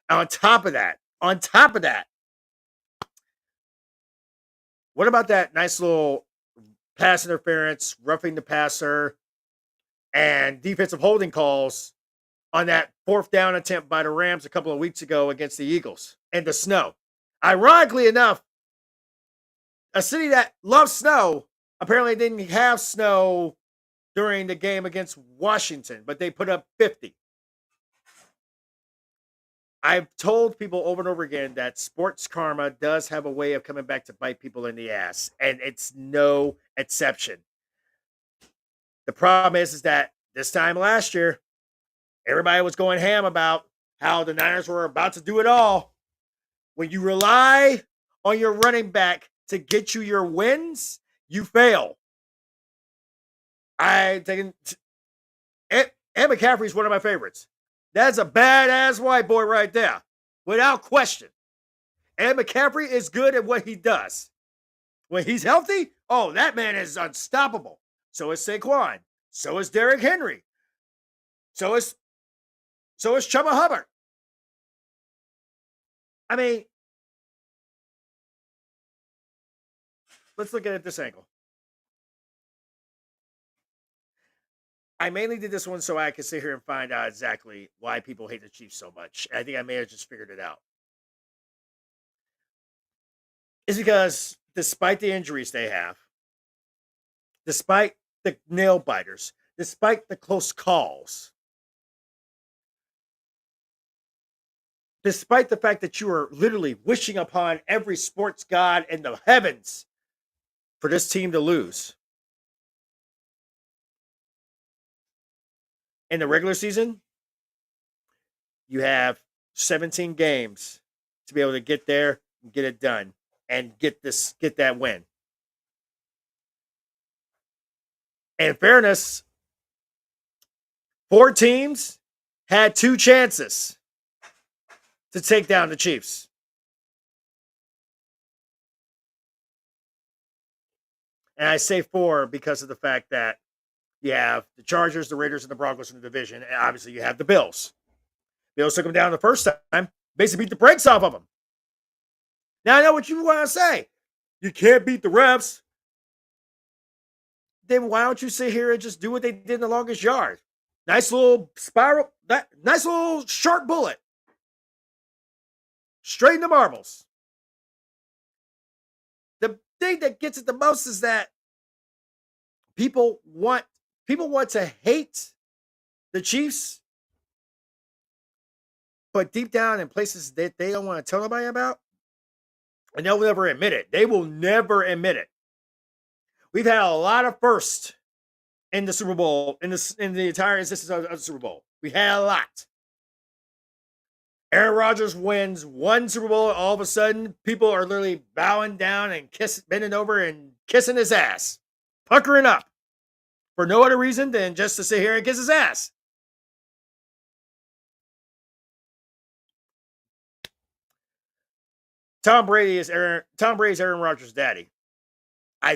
On top of that, what about that nice little pass interference, roughing the passer, and defensive holding calls on that 4th down attempt by the Rams a couple of weeks ago against the Eagles in the snow? Ironically enough, a city that loves snow apparently didn't have snow during the game against Washington, but they put up 50. I've told people over and over again that sports karma does have a way of coming back to bite people in the ass, and it's no exception. The problem is that this time last year, everybody was going ham about how the Niners were about to do it all. When you rely on your running back to get you your wins, you fail. Ed McCaffrey is one of my favorites. That's a badass white boy right there, without question. Ed McCaffrey is good at what he does. When he's healthy, oh, that man is unstoppable. So is Saquon. So is Derrick Henry. So is Chuba Hubbard. I mean, let's look at it this angle. I mainly did this one so I could sit here and find out exactly why people hate the Chiefs so much. I think I may have just figured it out. It's because despite the injuries they have, despite the nail biters, despite the close calls, despite the fact that you are literally wishing upon every sports god in the heavens for this team to lose. In the regular season, you have 17 games to be able to get there and get it done and get that win. In fairness, 4 teams had 2 chances to take down the Chiefs. And I say 4 because of the fact that you have the Chargers, the Raiders, and the Broncos in the division, and obviously you have the Bills. Bills took them down the first time, basically beat the brakes off of them. Now I know what you want to say. You can't beat the refs. Then why don't you sit here and just do what they did in the longest yard? Nice little spiral, nice little sharp bullet. Straight in the marbles. The thing that gets it the most is that people want to hate the Chiefs, but deep down in places that they don't want to tell nobody about, and they'll never admit it. They will never admit it. We've had a lot of firsts in the Super Bowl, in the entire existence of the Super Bowl. We had a lot. Aaron Rodgers wins 1 Super Bowl, and all of a sudden, people are literally bowing down and bending over and kissing his ass, puckering up, for no other reason than just to sit here and kiss his ass. Tom Brady's Aaron Rodgers' daddy. I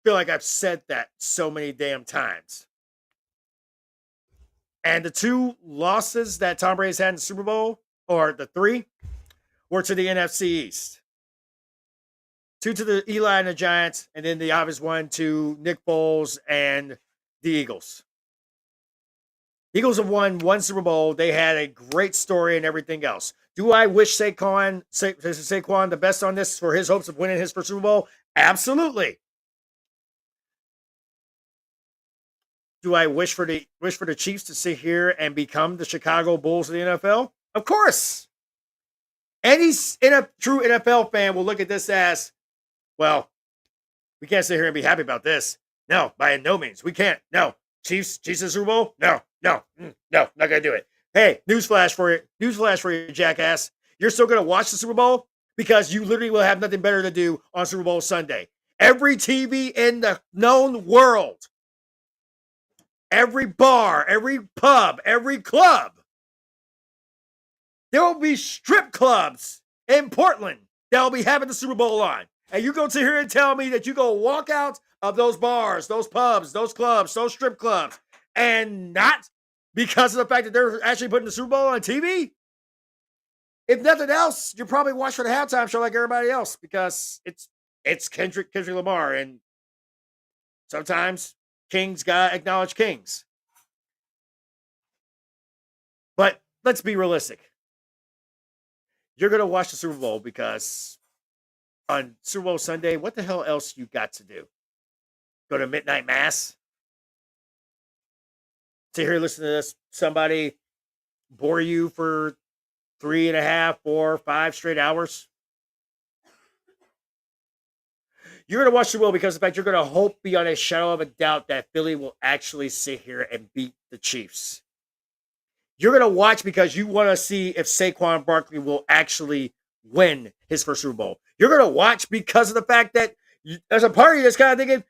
feel like I've said that so many damn times. And the 2 losses that Tom Brady's had in the Super Bowl, or the 3, were to the NFC East. 2 to the Eli and the Giants, and then the obvious one to Nick Foles and the Eagles. Eagles have won 1 Super Bowl. They had a great story and everything else. Do I wish Saquon the best on this for his hopes of winning his first Super Bowl? Absolutely. Do I wish for the Chiefs to sit here and become the Chicago Bulls of the NFL? Of course. Any true NFL fan will look at this as, well, we can't sit here and be happy about this. No, by no means. We can't. No. Chiefs in the Super Bowl? No, not gonna do it. Hey, newsflash for you, jackass. You're still gonna watch the Super Bowl because you literally will have nothing better to do on Super Bowl Sunday. Every TV in the known world, every bar, every pub, every club, there will be strip clubs in Portland that will be having the Super Bowl on. And you go to here and tell me that you go walk out of those bars, those pubs, those clubs, those strip clubs, and not because of the fact that they're actually putting the Super Bowl on TV? If nothing else, you're probably watching the halftime show like everybody else because it's Kendrick Lamar, and sometimes kings gotta acknowledge kings. But let's be realistic. You're gonna watch the Super Bowl because on Super Bowl Sunday, what the hell else you got to do? Go to midnight mass? Sit here, listen to this. Somebody bore you for 3.5, 4, 5 straight hours? You're going to watch the Super Bowl because, in fact, you're going to hope beyond a shadow of a doubt that Philly will actually sit here and beat the Chiefs. You're going to watch because you want to see if Saquon Barkley will actually win his first Super Bowl. You're going to watch because of the fact that there's a party that's kind of thinking,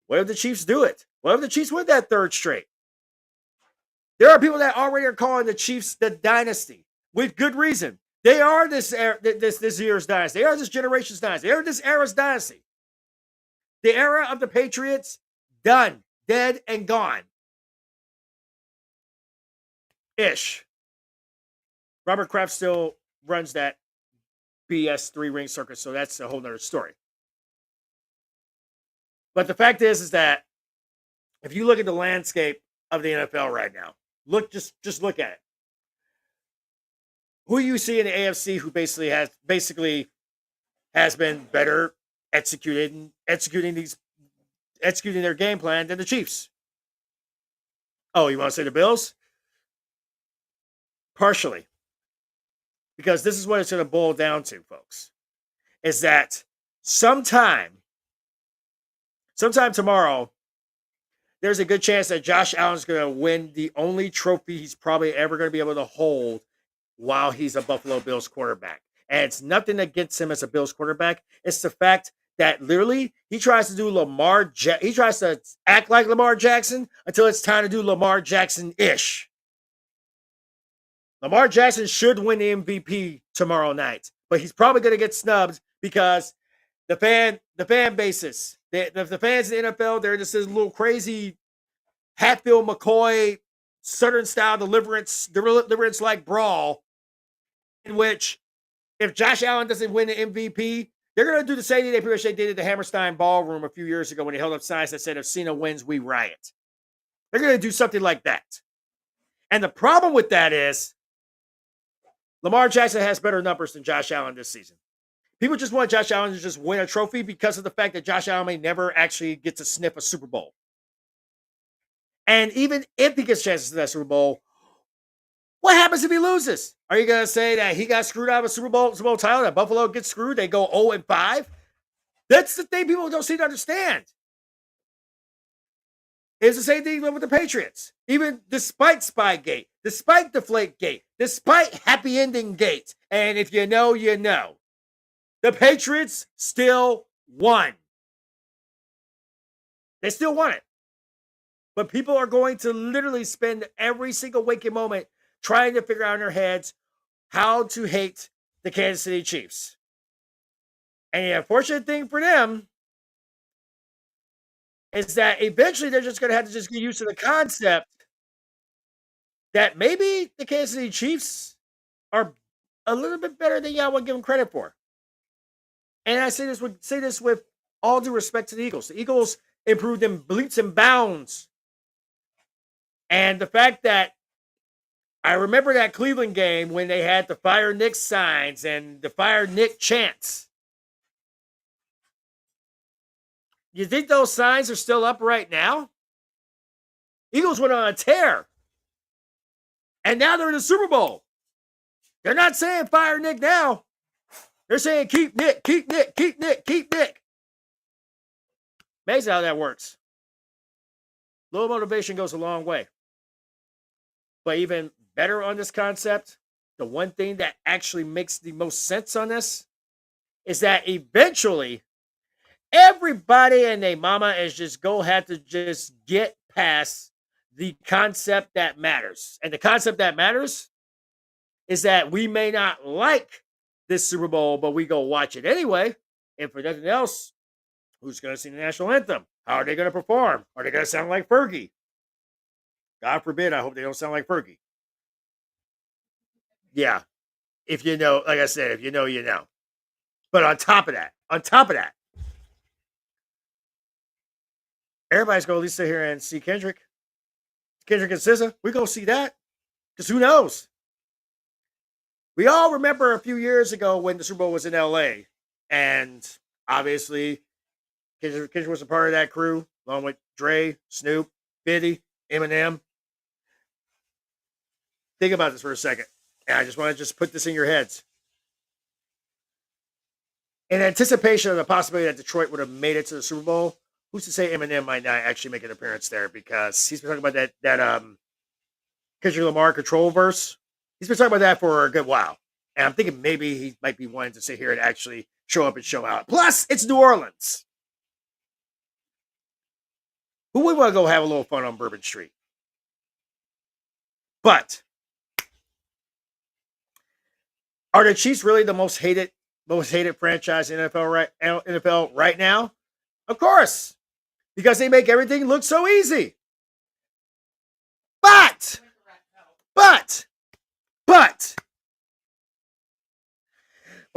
what if the Chiefs do it? What if the Chiefs win that third straight? There are people that already are calling the Chiefs the dynasty with good reason. They are this year's dynasty. They are this generation's dynasty. They are this era's dynasty. The era of the Patriots, done, dead, and gone. Ish. Robert Kraft still runs that BS 3-ring circus, so that's a whole nother story. But the fact is that if you look at the landscape of the NFL right now, just look at it. Who you see in the AFC who basically has been better executing their game plan than the Chiefs? Oh, you want to say the Bills? Partially. Because this is what it's going to boil down to, folks. Is that sometime tomorrow, there's a good chance that Josh Allen's going to win the only trophy he's probably ever going to be able to hold while he's a Buffalo Bills quarterback. And it's nothing against him as a Bills quarterback. It's the fact that literally he tries to do he tries to act like Lamar Jackson until it's time to do Lamar Jackson-ish. Lamar Jackson should win the MVP tomorrow night, but he's probably going to get snubbed because the fan bases, the fans in the NFL, they're just this little crazy Hatfield McCoy Southern style deliverance like brawl, in which if Josh Allen doesn't win the MVP, they're going to do the same thing they pretty much did at the Hammerstein Ballroom a few years ago when they held up signs that said, "If Cena wins, we riot." They're going to do something like that. And the problem with that is Lamar Jackson has better numbers than Josh Allen this season. People just want Josh Allen to just win a trophy because of the fact that Josh Allen may never actually get to sniff a Super Bowl. And even if he gets chances to that Super Bowl, what happens if he loses? Are you going to say that he got screwed out of a Super Bowl title, that Buffalo gets screwed, they go 0-5? That's the thing people don't seem to understand. It's the same thing with the Patriots. Even despite Spygate, despite Deflategate, despite Happy Ending Gate, and if you know, you know, the Patriots still won. They still won it. But people are going to literally spend every single waking moment trying to figure out in their heads how to hate the Kansas City Chiefs. And the unfortunate thing for them is that eventually they're just going to have to just get used to the concept that maybe the Kansas City Chiefs are a little bit better than y'all would give them credit for. And I say this with all due respect to the Eagles. The Eagles improved in bleeps and bounds. And the fact that I remember that Cleveland game when they had the Fire Nick signs and the Fire Nick chants. You think those signs are still up right now? Eagles went on a tear. And now they're in the Super Bowl. They're not saying Fire Nick now. They're saying keep Nick, keep Nick, keep Nick, keep Nick. Amazing how that works. Little motivation goes a long way. But even better on this concept, the one thing that actually makes the most sense on this is that eventually everybody and their mama is just go have to just get past the concept that matters. And the concept that matters is that we may not like this Super Bowl, but we go watch it anyway. And for nothing else, who's going to sing the national anthem? How are they going to perform? Are they going to sound like Fergie? God forbid, I hope they don't sound like Fergie. Yeah. If you know, like I said, if you know, you know. But on top of that, everybody's going to at least sit here and see Kendrick and SZA. We're going to see that. Because who knows? We all remember a few years ago when the Super Bowl was in LA. And obviously, Kendrick was a part of that crew, along with Dre, Snoop, 50, Eminem. Think about this for a second. And I just want to just put this in your heads. In anticipation of the possibility that Detroit would have made it to the Super Bowl, who's to say Eminem might not actually make an appearance there? Because he's been talking about that Kendrick Lamar Control verse. He's been talking about that for a good while. And I'm thinking maybe he might be wanting to sit here and actually show up and show out. Plus, it's New Orleans. Who would want to go have a little fun on Bourbon Street? But are the Chiefs really the most hated franchise in NFL right now? Of course, because they make everything look so easy. But, what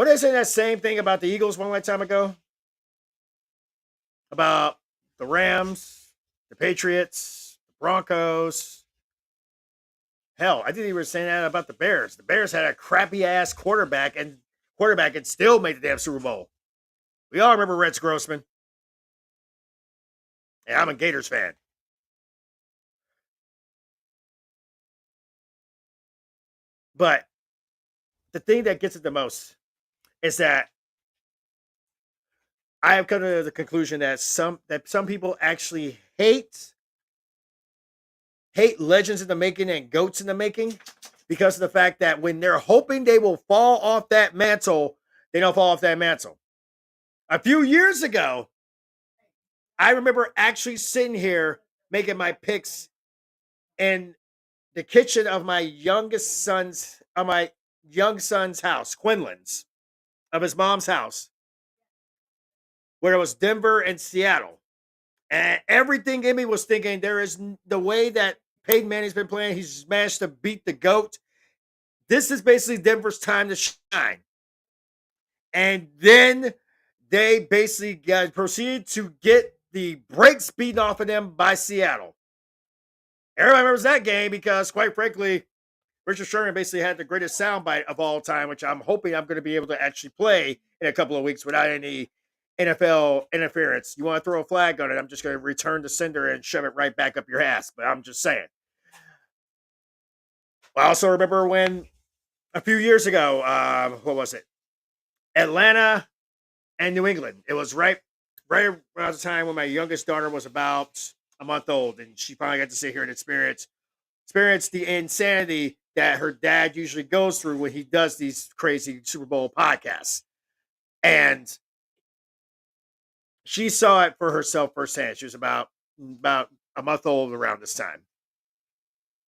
did I say that same thing about the Eagles one time ago? About the Rams, the Patriots, the Broncos. Hell, I didn't even say that about the Bears. The Bears had a crappy ass quarterback and still made the damn Super Bowl. We all remember Rex Grossman. And I'm a Gators fan. But the thing that gets it the most is that I have come to the conclusion that some people actually hate legends in the making and goats in the making because of the fact that when they're hoping they will fall off that mantle, they don't fall off that mantle. A few years ago, I remember actually sitting here making my picks in the kitchen of my young son's house, Quinlan's, of his mom's house, where it was Denver and Seattle. And everything in me was thinking there is the way that Peyton Manning's been playing. He's managed to beat the GOAT. This is basically Denver's time to shine. And then they basically proceeded to get the brakes beaten off of them by Seattle. Everybody remembers that game because, quite frankly, Richard Sherman basically had the greatest soundbite of all time, which I'm hoping I'm going to be able to actually play in a couple of weeks without any NFL interference. You want to throw a flag on it, I'm just going to return the sender and shove it right back up your ass. But I'm just saying. I also remember when a few years ago, what was it? Atlanta and New England. It was right around the time when my youngest daughter was about a month old, and she finally got to sit here and experience the insanity that her dad usually goes through when he does these crazy Super Bowl podcasts. And she saw it for herself firsthand. She was about a month old around this time.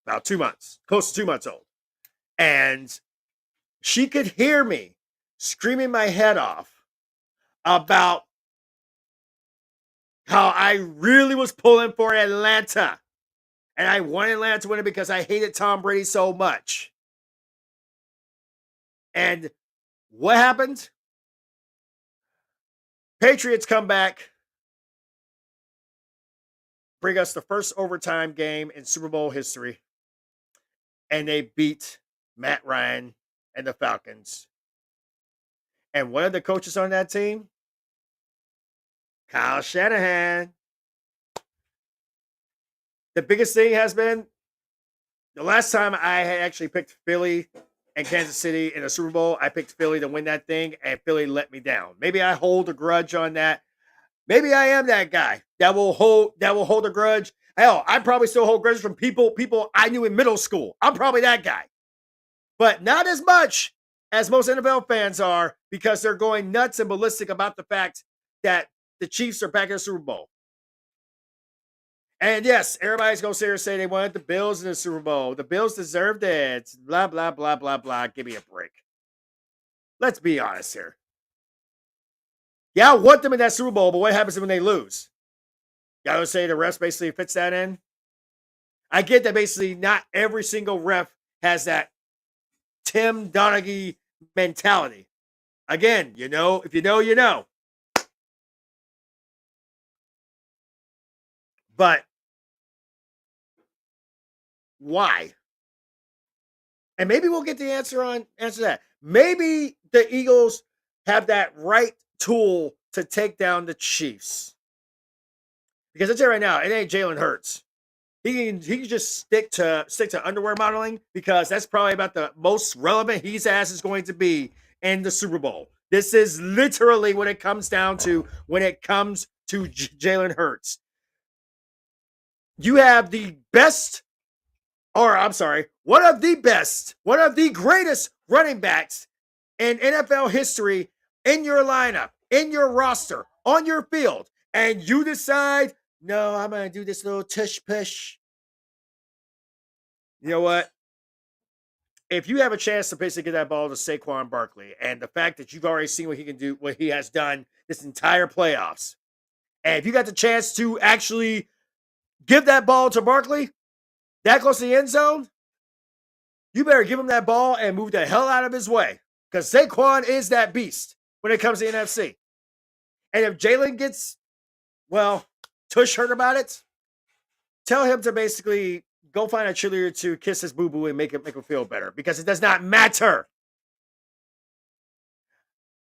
About 2 months, close to 2 months old. And she could hear me screaming my head off about how I really was pulling for Atlanta. And I wanted Atlanta to win it because I hated Tom Brady so much. And what happened? Patriots come back, bring us the first overtime game in Super Bowl history, and they beat Matt Ryan and the Falcons. And one of the coaches on that team, Kyle Shanahan. The biggest thing has been the last time I had actually picked Philly and Kansas City in a Super Bowl. I picked Philly to win that thing, and Philly let me down. Maybe I hold a grudge on that. Maybe I am that guy that will hold a grudge. Hell, I probably still hold grudges from people I knew in middle school. I'm probably that guy. But not as much as most NFL fans are, because they're going nuts and ballistic about the fact that the Chiefs are back in the Super Bowl. And yes, everybody's going to sit here and say they wanted the Bills in the Super Bowl. The Bills deserved it. Blah, blah, blah, blah, blah. Give me a break. Let's be honest here. Yeah, I want them in that Super Bowl, but what happens when they lose? Y'all would say the refs basically fits that in? I get that basically not every single ref has that Tim Donaghy mentality. Again, you know, if you know, you know. But why? And maybe we'll get the answer that. Maybe the Eagles have that right tool to take down the Chiefs. Because I'll tell you right now, it ain't Jalen Hurts. He can just stick to underwear modeling, because that's probably about the most relevant his ass is going to be in the Super Bowl. This is literally what it comes down to when it comes to Jalen Hurts. You have the best, or I'm sorry, one of the greatest running backs in NFL history in your lineup, in your roster, on your field, and you decide, no, I'm going to do this little tush push. You know what? If you have a chance to basically get that ball to Saquon Barkley, and the fact that you've already seen what he can do, what he has done this entire playoffs, and if you got the chance to actually give that ball to Barkley that close to the end zone, you better give him that ball and move the hell out of his way, because Saquon is that beast when it comes to the NFC. And if Jalen gets, well, tush hurt about it, tell him to basically go find a cheerleader to kiss his boo-boo and make him feel better, because it does not matter.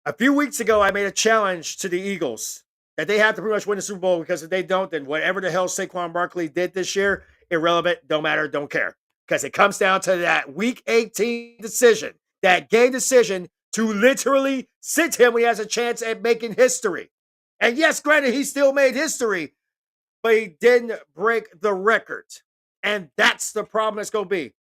A few weeks ago, I made a challenge to the Eagles that they have to pretty much win the Super Bowl, because if they don't, then whatever the hell Saquon Barkley did this year, irrelevant, don't matter, don't care. Because it comes down to that Week 18 decision, that game decision to literally sit him when he has a chance at making history. And yes, granted, he still made history, but he didn't break the record. And that's the problem it's going to be.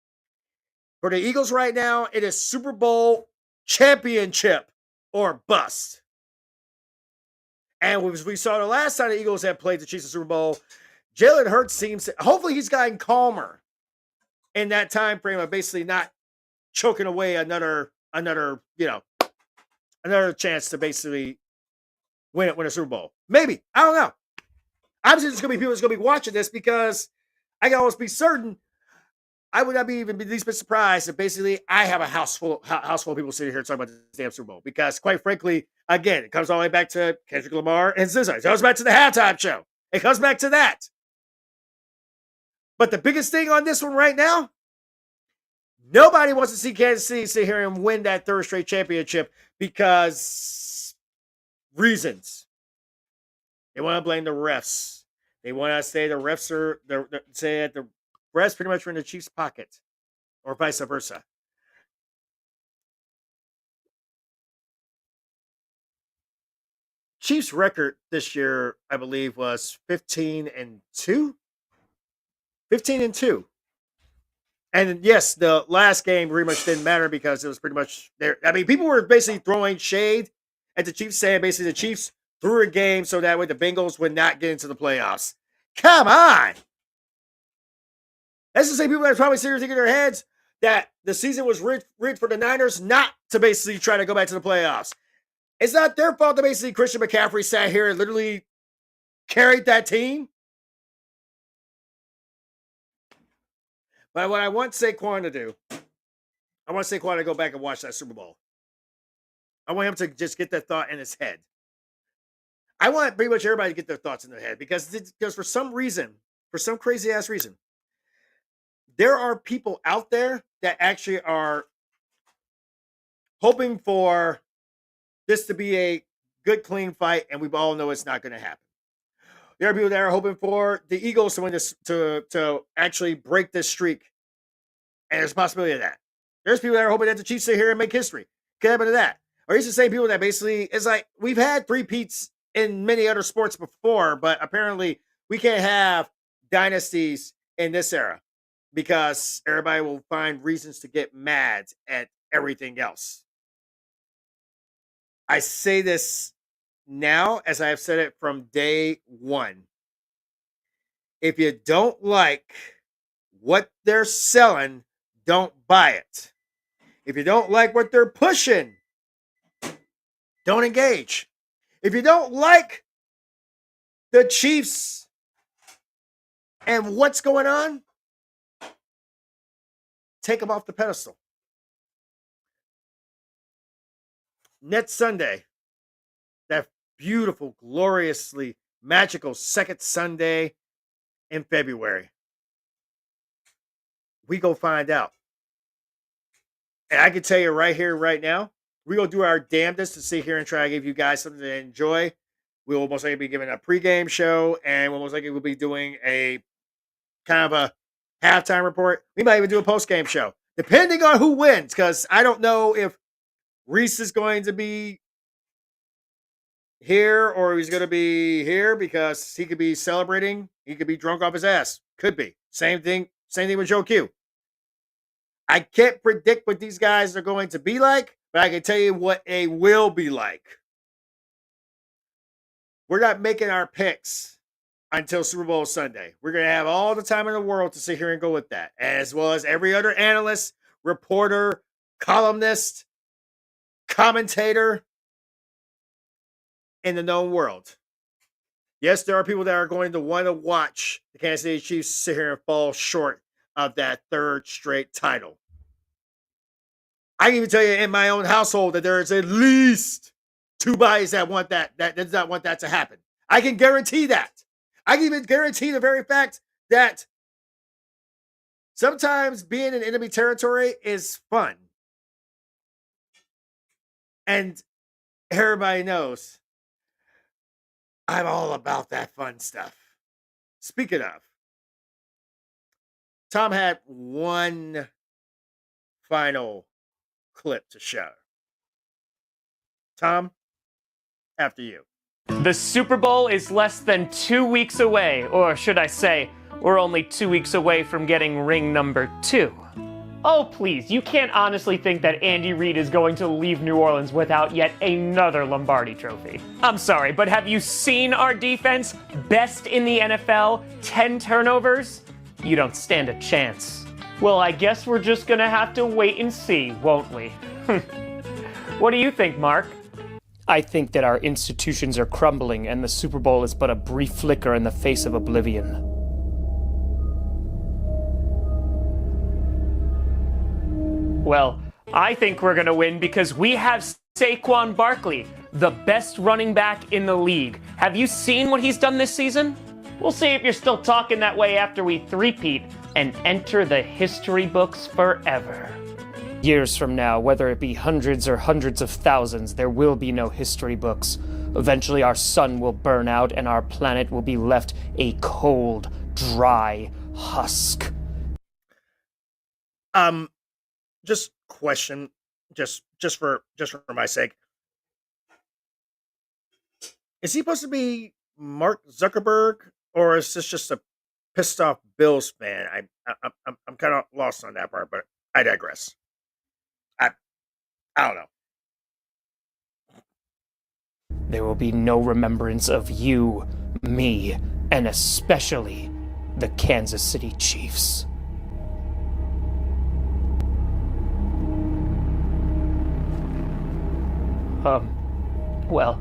For the Eagles right now, it is Super Bowl championship or bust. And as we saw the last time the Eagles had played the Chiefs in the Super Bowl, Jalen Hurts seems to, hopefully he's gotten calmer in that time frame of basically not choking away another chance to basically win a Super Bowl. Maybe. I don't know. Obviously, there's going to be people that's going to be watching this, because I can almost be certain I would not be even the least bit surprised if basically I have a house full of people sitting here talking about this damn Super Bowl. Because quite frankly, again, it comes all the way back to Kendrick Lamar and SZA. It goes back to the halftime show. It comes back to that. But the biggest thing on this one right now, nobody wants to see Kansas City sit here and win that third straight championship, because reasons. They want to blame the refs. They want to say the refs say that the refs pretty much are in the Chiefs' pocket, or vice versa. Chiefs' record this year, I believe, was 15-2. 15-2. And yes, the last game pretty much didn't matter, because it was pretty much there. I mean, people were basically throwing shade at the Chiefs, saying basically the Chiefs threw a game so that way the Bengals would not get into the playoffs. Come on. That's the same people that probably sitting thinking in their heads that the season was rigged for the Niners not to basically try to go back to the playoffs. It's not their fault that basically Christian McCaffrey sat here and literally carried that team. But what I want Saquon to do, I want Saquon to go back and watch that Super Bowl. I want him to just get that thought in his head. I want pretty much everybody to get their thoughts in their head, because for some reason, for some crazy ass reason, there are people out there that actually are hoping for this to be a good, clean fight, and we all know it's not going to happen. There are people that are hoping for the Eagles to win this, to actually break this streak, and there's a possibility of that. There's people that are hoping that the Chiefs sit here and make history. Could happen to that. Or these the same people that basically, it's like, we've had three-peats in many other sports before, but apparently we can't have dynasties in this era because everybody will find reasons to get mad at everything else. I say this now as I have said it from day one. If you don't like what they're selling, don't buy it. If you don't like what they're pushing, don't engage. If you don't like the Chiefs and what's going on, take them off the pedestal. Next Sunday, that beautiful, gloriously magical second Sunday in February, we go find out. And I can tell you right here, right now, we're going to do our damnedest to sit here and try to give you guys something to enjoy. We will most likely be giving a pregame show, and we'll most likely will be doing a kind of a halftime report. We might even do a postgame show, depending on who wins, because I don't know if Reese is going to be here or he's going to be here because he could be celebrating. He could be drunk off his ass. Could be. Same thing with Joe Q. I can't predict what these guys are going to be like, but I can tell you what they will be like. We're not making our picks until Super Bowl Sunday. We're going to have all the time in the world to sit here and go with that, as well as every other analyst, reporter, columnist, commentator in the known world. Yes, there are people that are going to want to watch the Kansas City Chiefs sit here and fall short of that third straight title. I can even tell you in my own household that there is at least 2 bodies that want that does not want that to happen. I can guarantee that. I can even guarantee the very fact that sometimes being in enemy territory is fun. And everybody knows I'm all about that fun stuff. Speaking of, Tom had one final clip to show. Tom, after you. The Super Bowl is less than 2 weeks away, or should I say, we're only 2 weeks away from getting ring number 2. Oh, please, you can't honestly think that Andy Reid is going to leave New Orleans without yet another Lombardi trophy. I'm sorry, but have you seen our defense? Best in the NFL, 10 turnovers? You don't stand a chance. Well, I guess we're just gonna have to wait and see, won't we? What do you think, Mark? I think that our institutions are crumbling and the Super Bowl is but a brief flicker in the face of oblivion. Well, I think we're gonna win because we have Saquon Barkley, the best running back in the league. Have you seen what he's done this season? We'll see if you're still talking that way after we three-peat and enter the history books forever. Years from now, whether it be hundreds or hundreds of thousands, there will be no history books. Eventually our sun will burn out and our planet will be left a cold, dry husk. Just question, just for my sake. Is he supposed to be Mark Zuckerberg, or is this just a pissed off Bills fan? I'm kind of lost on that part, but I digress. I don't know. There will be no remembrance of you, me, and especially the Kansas City Chiefs. Well,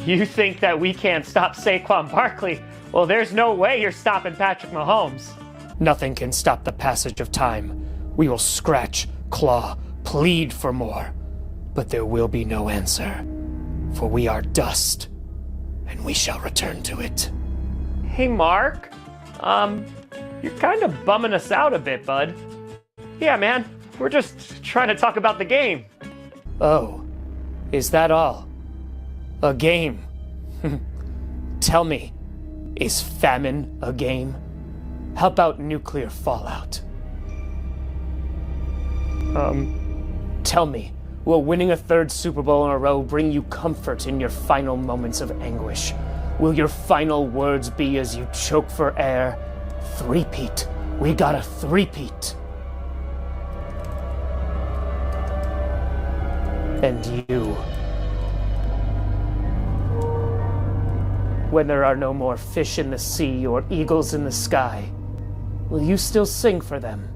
you think that we can't stop Saquon Barkley? Well, there's no way you're stopping Patrick Mahomes. Nothing can stop the passage of time. We will scratch, claw, plead for more, but there will be no answer, for we are dust, and we shall return to it. Hey, Mark. You're kind of bumming us out a bit, bud. Yeah, man, we're just trying to talk about the game. Oh, is that all? A game? Tell me, is famine a game? How about nuclear fallout? Tell me, will winning a third Super Bowl in a row bring you comfort in your final moments of anguish? Will your final words be as you choke for air, three-peat, we got a three-peat? And you, when there are no more fish in the sea or eagles in the sky, will you still sing for them?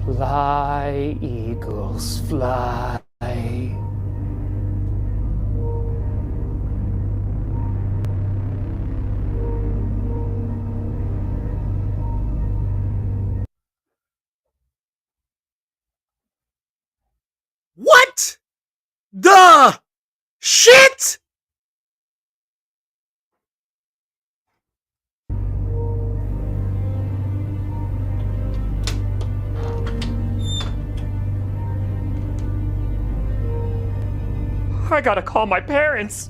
Fly, eagles, fly. What the shit? I gotta call my parents.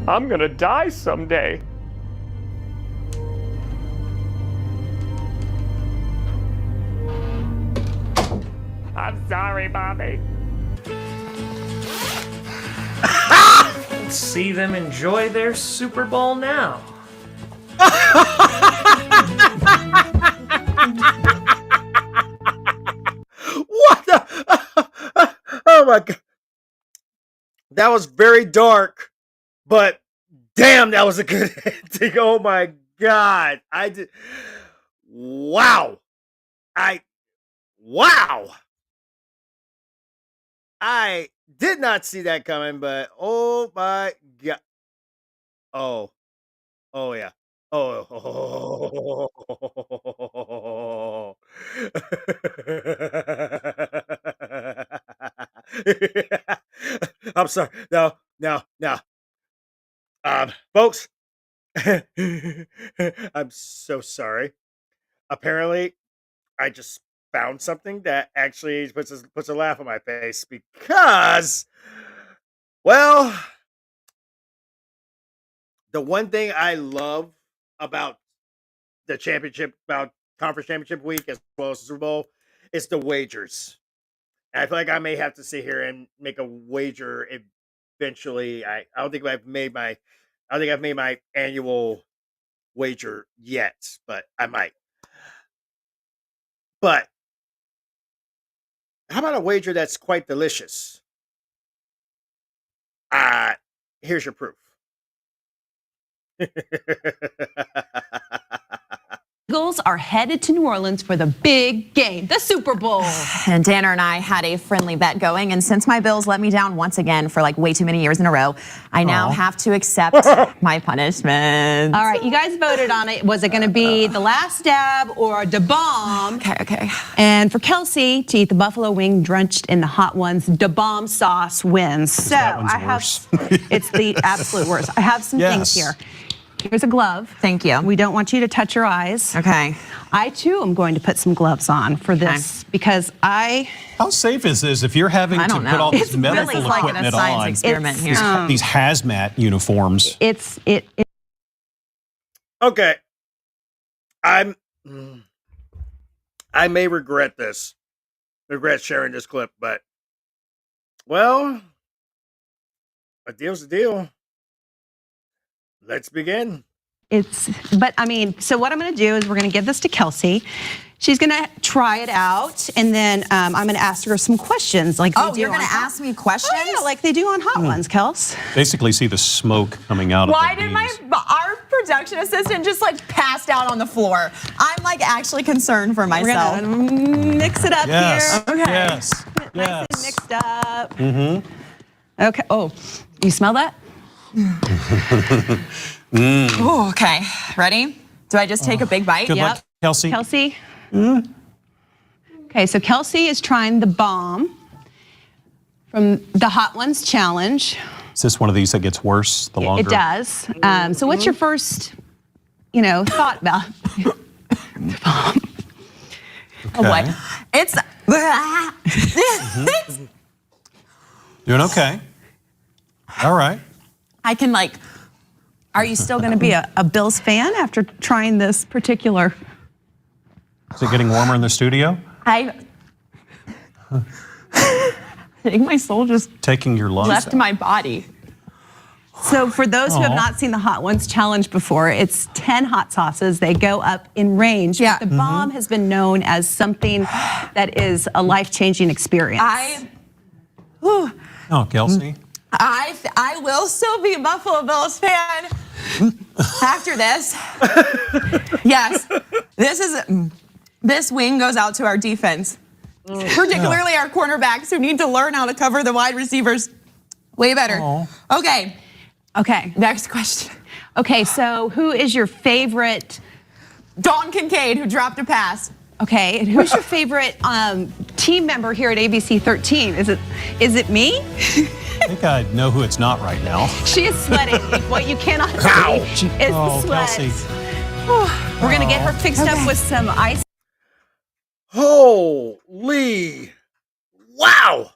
I'm gonna die someday. I'm sorry, Mommy. See them enjoy their Super Bowl now. What the? Oh my god. That was very dark, but damn, that was a good ending. Oh my god. Wow. Wow. I did not see that coming, but oh my god. Oh. Oh yeah. Oh. I'm sorry. No. Folks, I'm so sorry. Apparently, I just found something that actually puts a laugh on my face because, well, the one thing I love about the championship, about conference championship week as well as the Super Bowl, is the wagers. And I feel like I may have to sit here and make a wager eventually. I don't think I've made my annual wager yet, but I might. But how about a wager that's quite delicious? Here's your proof. Eagles are headed to New Orleans for the big game, the Super Bowl. And Danner and I had a friendly bet going, and since my Bills let me down once again for like way too many years in a row, I now have to accept my punishment. All right, you guys voted on it. Was it going to be the last dab or the bomb? Okay. And for Kelsey to eat the buffalo wing drenched in the hot ones, the bomb sauce wins. So I have, it's the absolute worst. I have some things here. Here's a glove. Thank you. We don't want you to touch your eyes. Okay. I too am going to put some gloves on for this because How safe is this if you're having to put all this medical really like equipment a science on? experiment here. These hazmat uniforms. Okay. I may regret sharing this clip, but well, a deal's a deal. Let's begin. But I mean, so what I'm going to do is we're going to give this to Kelsey. She's going to try it out, and then I'm going to ask her some questions. Like you're going to ask me questions? Oh, yeah, like they do on Hot Ones, Kels. Basically see the smoke coming out Why of the did bees. our production assistant just like passed out on the floor? I'm like actually concerned for myself. We're going to mix it up Yes. here. Okay. Yes. Nice and mixed up. Mm-hmm. Okay. Oh, you smell that? Ooh, okay. Ready? Do I just take a big bite? Good luck, Kelsey. Kelsey? Okay, so Kelsey is trying the bomb from the Hot Ones Challenge. Is this one of these that gets worse the longer? It does. So what's your first, thought about the bomb? Oh boy. It's Doing okay. All right. I can Are you still going to be a Bills fan after trying this particular Is it getting warmer in the studio? I think my soul just taking your lungs left my body. So for those who have not seen the Hot Ones challenge before, it's 10 hot sauces. They go up in range. Yeah. But the bomb has been known as something that is a life-changing experience. Oh, Kelsey. I will still be a Buffalo Bills fan after this. Yes, this wing goes out to our defense, particularly our cornerbacks who need to learn how to cover the wide receivers way better. Okay. Next question. Okay, so who is your favorite? Dalton Kincaid, who dropped a pass. Okay, and who's your favorite team member here at ABC 13? Is it me? I think I know who it's not right now. She is sweating. What you cannot see is the sweat. Kelsey. We're gonna get her fixed up with some ice. Holy! Wow!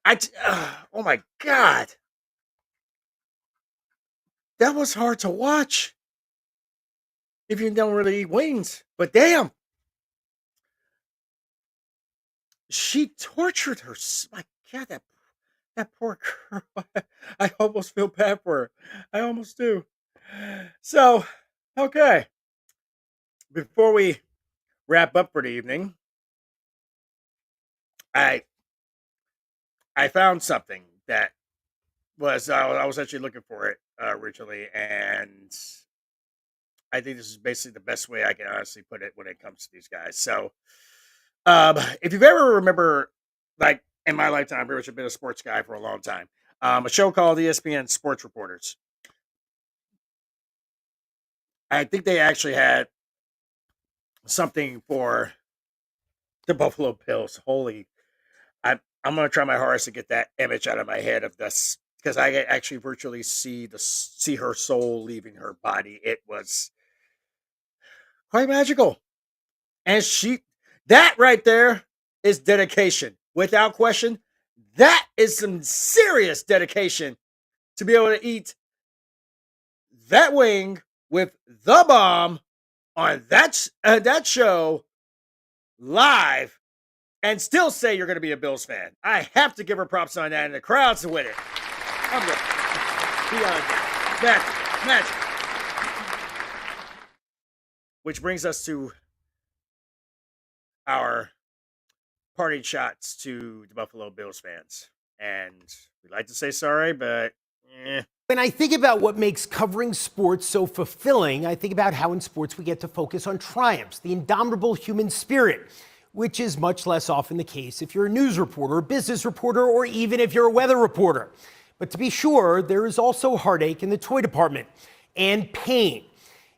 Oh my God! That was hard to watch. If you don't really eat wings, but damn, she tortured her. My God, that poor girl. I almost feel bad for her. I almost do. So, okay. Before we wrap up for the evening, I found something that was I was actually looking for it originally, and I think this is basically the best way I can honestly put it when it comes to these guys. So, if you've ever remember, like in my lifetime, I've pretty much been a sports guy for a long time. A show called ESPN Sports Reporters. I think they actually had something for the Buffalo Bills. I'm gonna try my hardest to get that image out of my head of this, because I actually virtually see her soul leaving her body. It was quite magical, and that right there is dedication, without question. That is some serious dedication to be able to eat that wing with the bomb on that show live and still say you're going to be a Bills fan. I have to give her props on that, and the crowd's with it. I'm good. Beyond that. Magic. Which brings us to our parting shots to the Buffalo Bills fans. And we'd like to say sorry, but When I think about what makes covering sports so fulfilling, I think about how in sports we get to focus on triumphs, the indomitable human spirit, which is much less often the case if you're a news reporter, a business reporter, or even if you're a weather reporter. But to be sure, there is also heartache in the toy department and pain.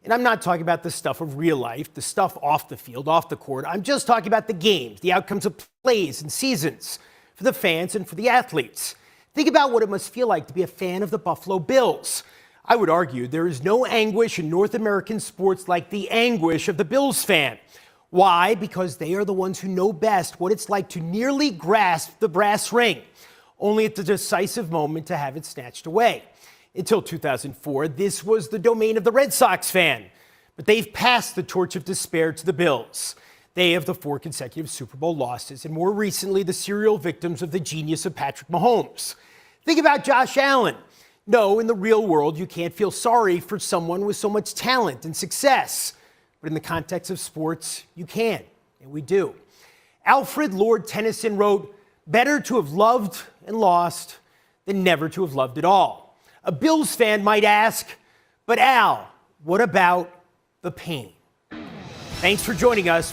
And I'm not talking about the stuff of real life, the stuff off the field, off the court. I'm just talking about the games, the outcomes of plays and seasons for the fans and for the athletes. Think about what it must feel like to be a fan of the Buffalo Bills. I would argue there is no anguish in North American sports like the anguish of the Bills fan. Why? Because they are the ones who know best what it's like to nearly grasp the brass ring, only at the decisive moment to have it snatched away. Until 2004, this was the domain of the Red Sox fan. But they've passed the torch of despair to the Bills. They have the 4 consecutive Super Bowl losses, and more recently, the serial victims of the genius of Patrick Mahomes. Think about Josh Allen. No, in the real world, you can't feel sorry for someone with so much talent and success. But in the context of sports, you can, and we do. Alfred Lord Tennyson wrote, "Better to have loved and lost than never to have loved at all." A Bills fan might ask, but Al, what about the pain? Thanks for joining us.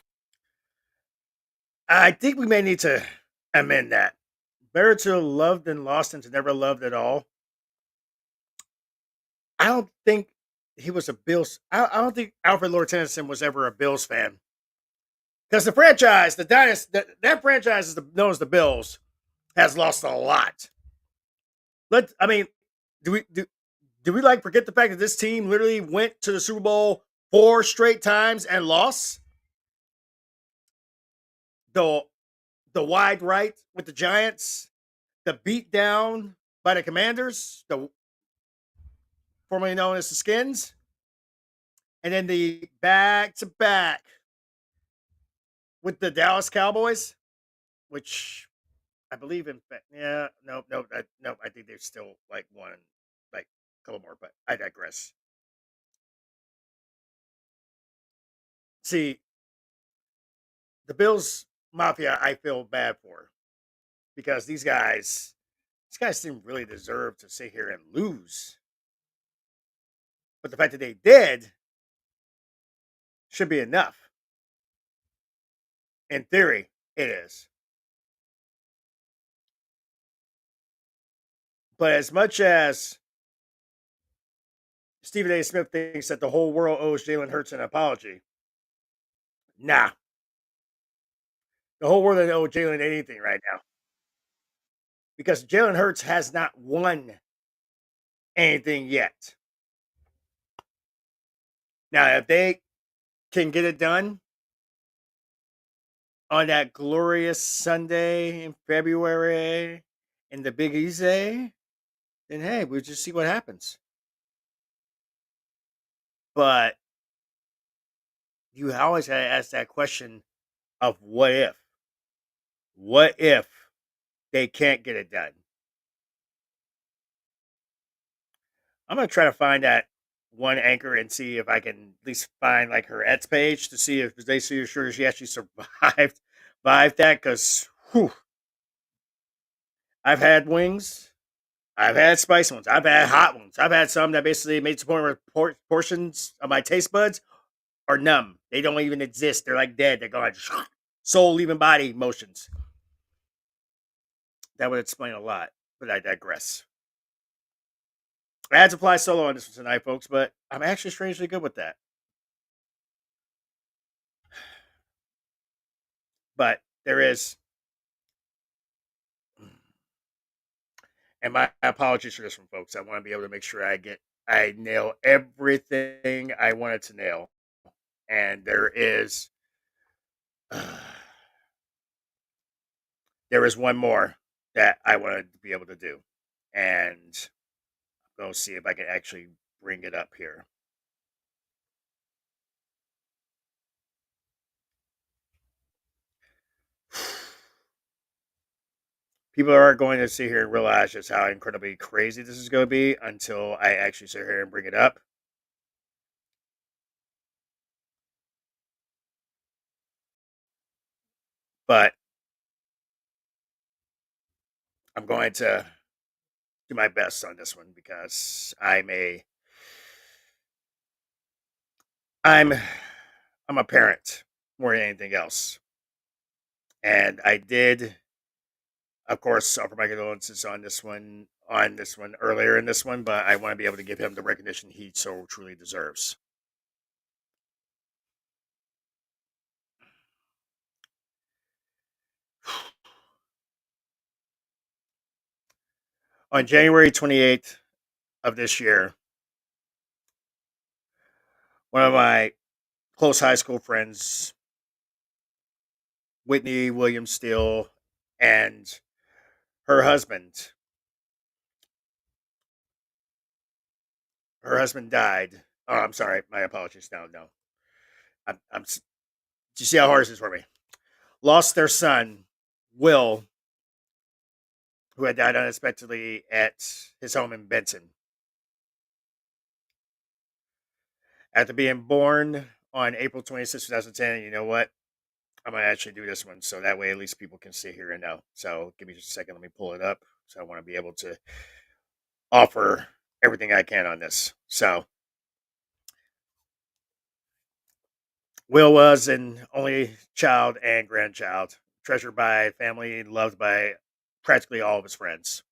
I think we may need to amend that. Better to have loved than lost than to never loved at all. I don't think he was a Bills. I don't think Alfred Lord Tennyson was ever a Bills fan. Because the franchise, the dynasty, that franchise is known as the Bills, has lost a lot. Do we like forget the fact that this team literally went to the Super Bowl 4 straight times and lost? The wide right with the Giants, the beat down by the Commanders, formerly known as the Skins, and then the back-to-back with the Dallas Cowboys, which I believe in fact, no, I think there's still like a couple more, but I digress. See, the Bills Mafia, I feel bad for because these guys didn't really deserve to sit here and lose. But the fact that they did should be enough. In theory, it is. But as much as Stephen A. Smith thinks that the whole world owes Jalen Hurts an apology, nah. The whole world doesn't owe Jalen anything right now. Because Jalen Hurts has not won anything yet. Now, if they can get it done on that glorious Sunday in February in the Big Easy, then hey, we'll just see what happens. But you always gotta ask that question of what if? What if they can't get it done? I'm gonna try to find that one anchor and see if I can at least find like her Ets page to see if they see sure she actually survived that. Because I've had wings, I've had spicy ones, I've had hot ones, I've had some that basically made some point where portions of my taste buds are numb. They don't even exist. They're like dead. They're going soul leaving body motions. That would explain a lot, but I digress. I had to fly solo on this one tonight, folks, but I'm actually strangely good with that. But there is, and my apologies for this one, folks. I want to be able to make sure I nail everything I wanted to nail. And there is one more that I wanted to be able to do. And I'm going to see if I can actually bring it up here. People are going to sit here and realize just how incredibly crazy this is going to be until I actually sit here and bring it up. But I'm going to do my best on this one because I'm a parent more than anything else. And I did, of course, offer my condolences on this one earlier in this one, but I want to be able to give him the recognition he so truly deserves. On January 28th of this year, one of my close high school friends, Whitney Williams Steele, and her husband died. Oh, I'm sorry. My apologies. No. Do you see how hard this is for me? Lost their son, Will, who had died unexpectedly at his home in Benton. After being born on April 26, 2010, you know what? I'm going to actually do this one so that way at least people can sit here and know. So give me just a second. Let me pull it up. So I want to be able to offer everything I can on this. So Will was an only child and grandchild, treasured by family, loved by practically all of his friends.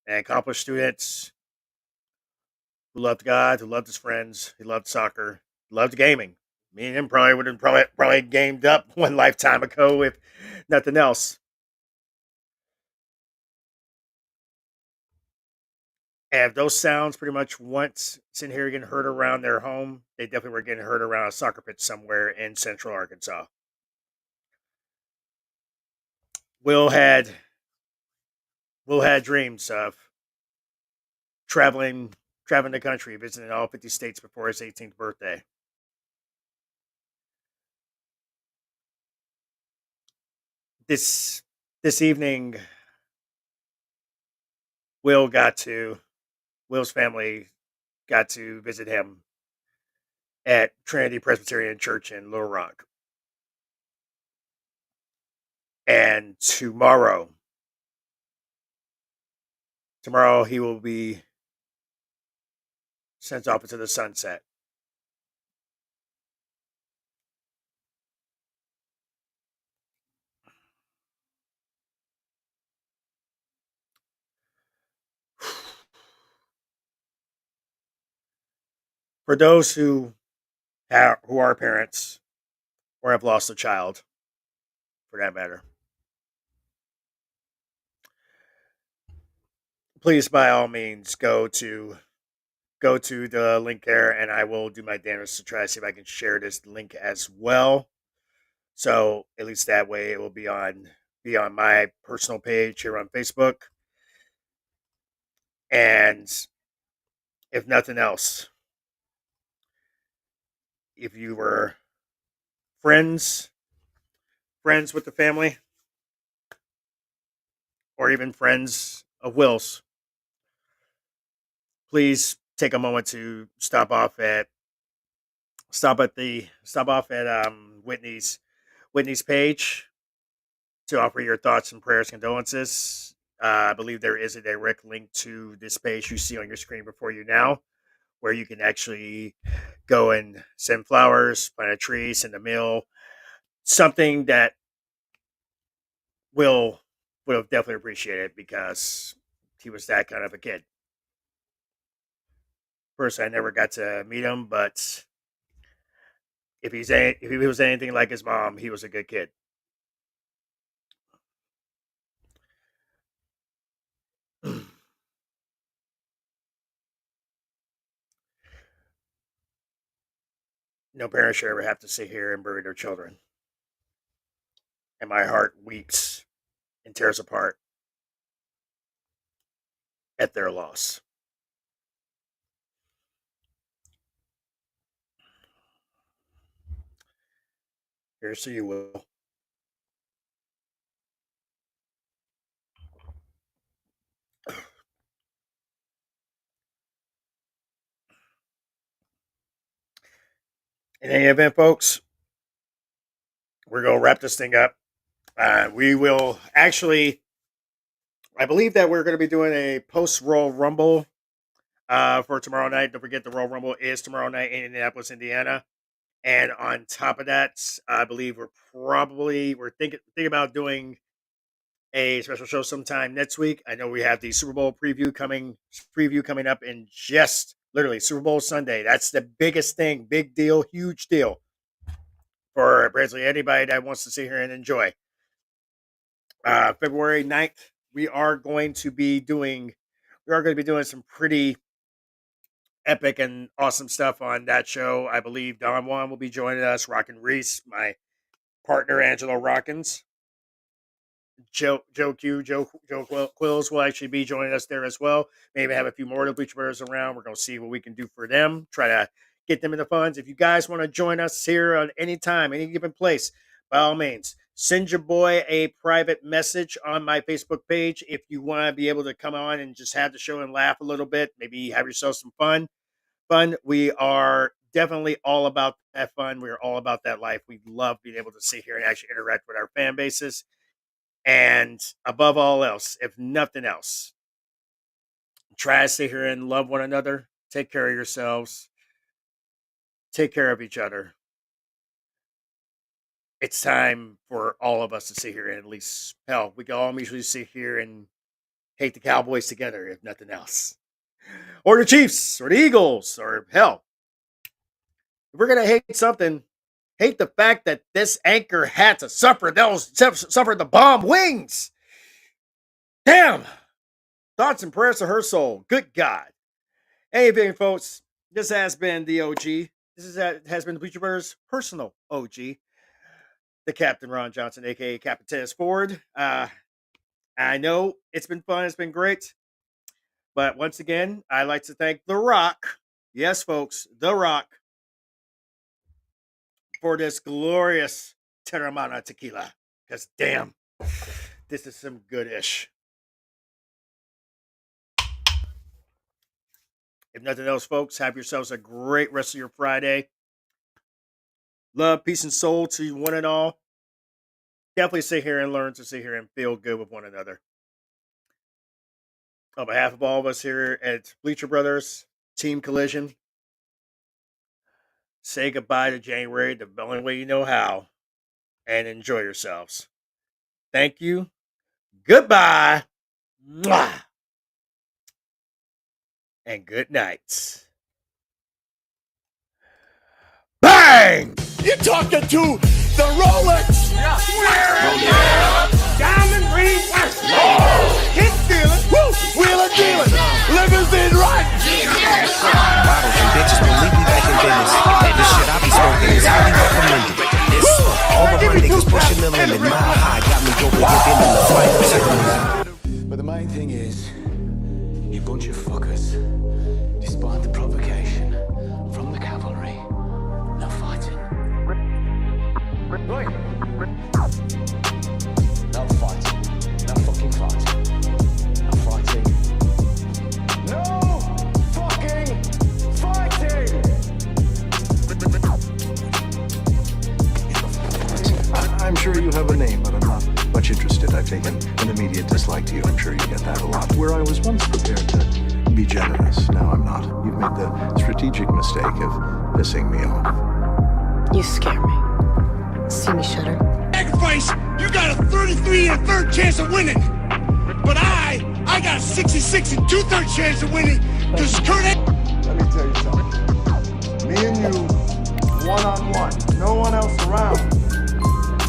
An accomplished student who loved God, who loved his friends, he loved soccer, loved gaming. Me and him probably would have probably gamed up one lifetime ago, if nothing else. And if those sounds pretty much once in here getting heard around their home, they definitely were getting heard around a soccer pitch somewhere in central Arkansas. Will had dreams of traveling the country, visiting all 50 states before his 18th birthday. this evening, Will's family got to visit him at Trinity Presbyterian Church in Little Rock. And tomorrow he will be sent off into the sunset. For those who are parents or have lost a child, for that matter, please, by all means, go to the link there, and I will do my damnedest to try to see if I can share this link as well. So at least that way it will be on my personal page here on Facebook. And if nothing else, if you were friends with the family, or even friends of Will's, please take a moment to stop off at Whitney's page to offer your thoughts and prayers, condolences. I believe there is a direct link to this page you see on your screen before you now, where you can actually go and send flowers, plant a tree, send a meal, something that Will would have definitely appreciated because he was that kind of a kid. First, I never got to meet him, but if he was anything like his mom, he was a good kid. No parent should ever have to sit here and bury their children. And my heart weeps and tears apart at their loss. Here's to you, Will. In any event, folks, we're going to wrap this thing up. We will actually, I believe that we're going to be doing a post-Royal Rumble for tomorrow night. Don't forget the Royal Rumble is tomorrow night in Indianapolis, Indiana. And on top of that, I believe we're thinking about doing a special show sometime next week. I know we have the Super Bowl preview coming up in just literally Super Bowl Sunday. That's the biggest thing, big deal, huge deal for basically anybody that wants to sit here and enjoy. February 9th, we are going to be doing some pretty epic and awesome stuff on that show. I believe Don Juan will be joining us, Rockin' Reese, my partner Angelo Rockins. Joe Quills will actually be joining us there as well. Maybe have a few more of the Bleacher Brothers around. We're going to see what we can do for them. Try to get them in the funds. If you guys want to join us here on any time, any given place, by all means, send your boy a private message on my Facebook page. If you want to be able to come on and just have the show and laugh a little bit, maybe have yourself some fun. We are definitely all about that fun. We're all about that life. We love being able to sit here and actually interact with our fan bases. And above all else, if nothing else, try to sit here and love one another. Take care of yourselves. Take care of each other. It's time for all of us to sit here and at least, hell, we can all mutually sit here and hate the Cowboys together, if nothing else. Or the Chiefs, or the Eagles, or hell. If we're going to hate something, hate the fact that this anchor had to suffer the bomb wings. Damn. Thoughts and prayers to her soul. Good God. Anyway, folks, this has been the OG. This has been the Bleacher Brothers' personal OG, the Captain Ron Johnson, a.k.a. Captain Tennis Ford. I know it's been fun. It's been great. But once again, I'd like to thank The Rock. Yes, folks, The Rock, for this glorious Teremana tequila. Because damn, This is some good-ish. If nothing else, folks, have yourselves a great rest of your Friday. Love, peace, and soul to one and all. Definitely sit here and learn to sit here and feel good with one another. On behalf of all of us here at Bleacher Brothers, Team Collision, say goodbye to January the only way you know how, and enjoy yourselves. Thank you. Goodbye. Mwah. And good night. Bang! You're talking to the Rolex. Diamond ring. Hit stealing. Wheeler dealing. Limousine right. Bottles and bitches will leave me back in business. This shit I be smoking is highly recommended. This all of my niggas pushing the limit. My high got me going within the flight. But the main thing is, you bunch of fuckers, despite the provocation from the cavalry, no fighting. Right. No fighting. No fucking fighting. No fighting. No fucking fighting! I'm sure you have a name, but I'm not much interested. I've taken an immediate dislike to you. I'm sure you get that a lot. Where I was once prepared to be generous, now I'm not. You've made the strategic mistake of pissing me off. You scare me. See me shudder. Sacrifice, you got a 33 and a third chance of winning. But I got a 66 and 2/3 chance of winning. Because Kurt. Let me tell you something. Me and you, one-on-one, no one else around.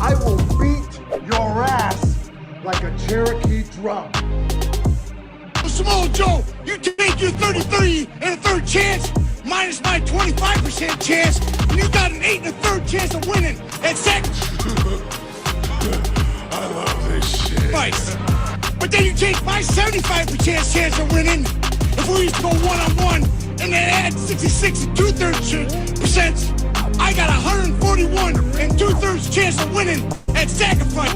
I will beat your ass like a Cherokee drum. Samoa Joe, you take your 33 and a third chance, minus my 25% chance, and you got an 8 and a third chance of winning. And second. I love this shit. Vice. But then you take my 75% chance of winning. If we used to go one-on-one and then add 66 and 2/3%, I got 141 and 2/3 chance of winning at sacrifice.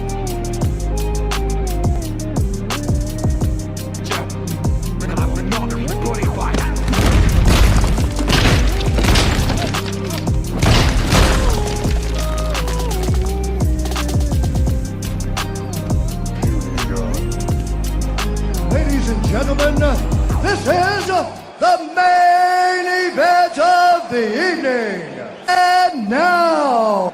Ladies and gentlemen, this is the main event of the evening. And now,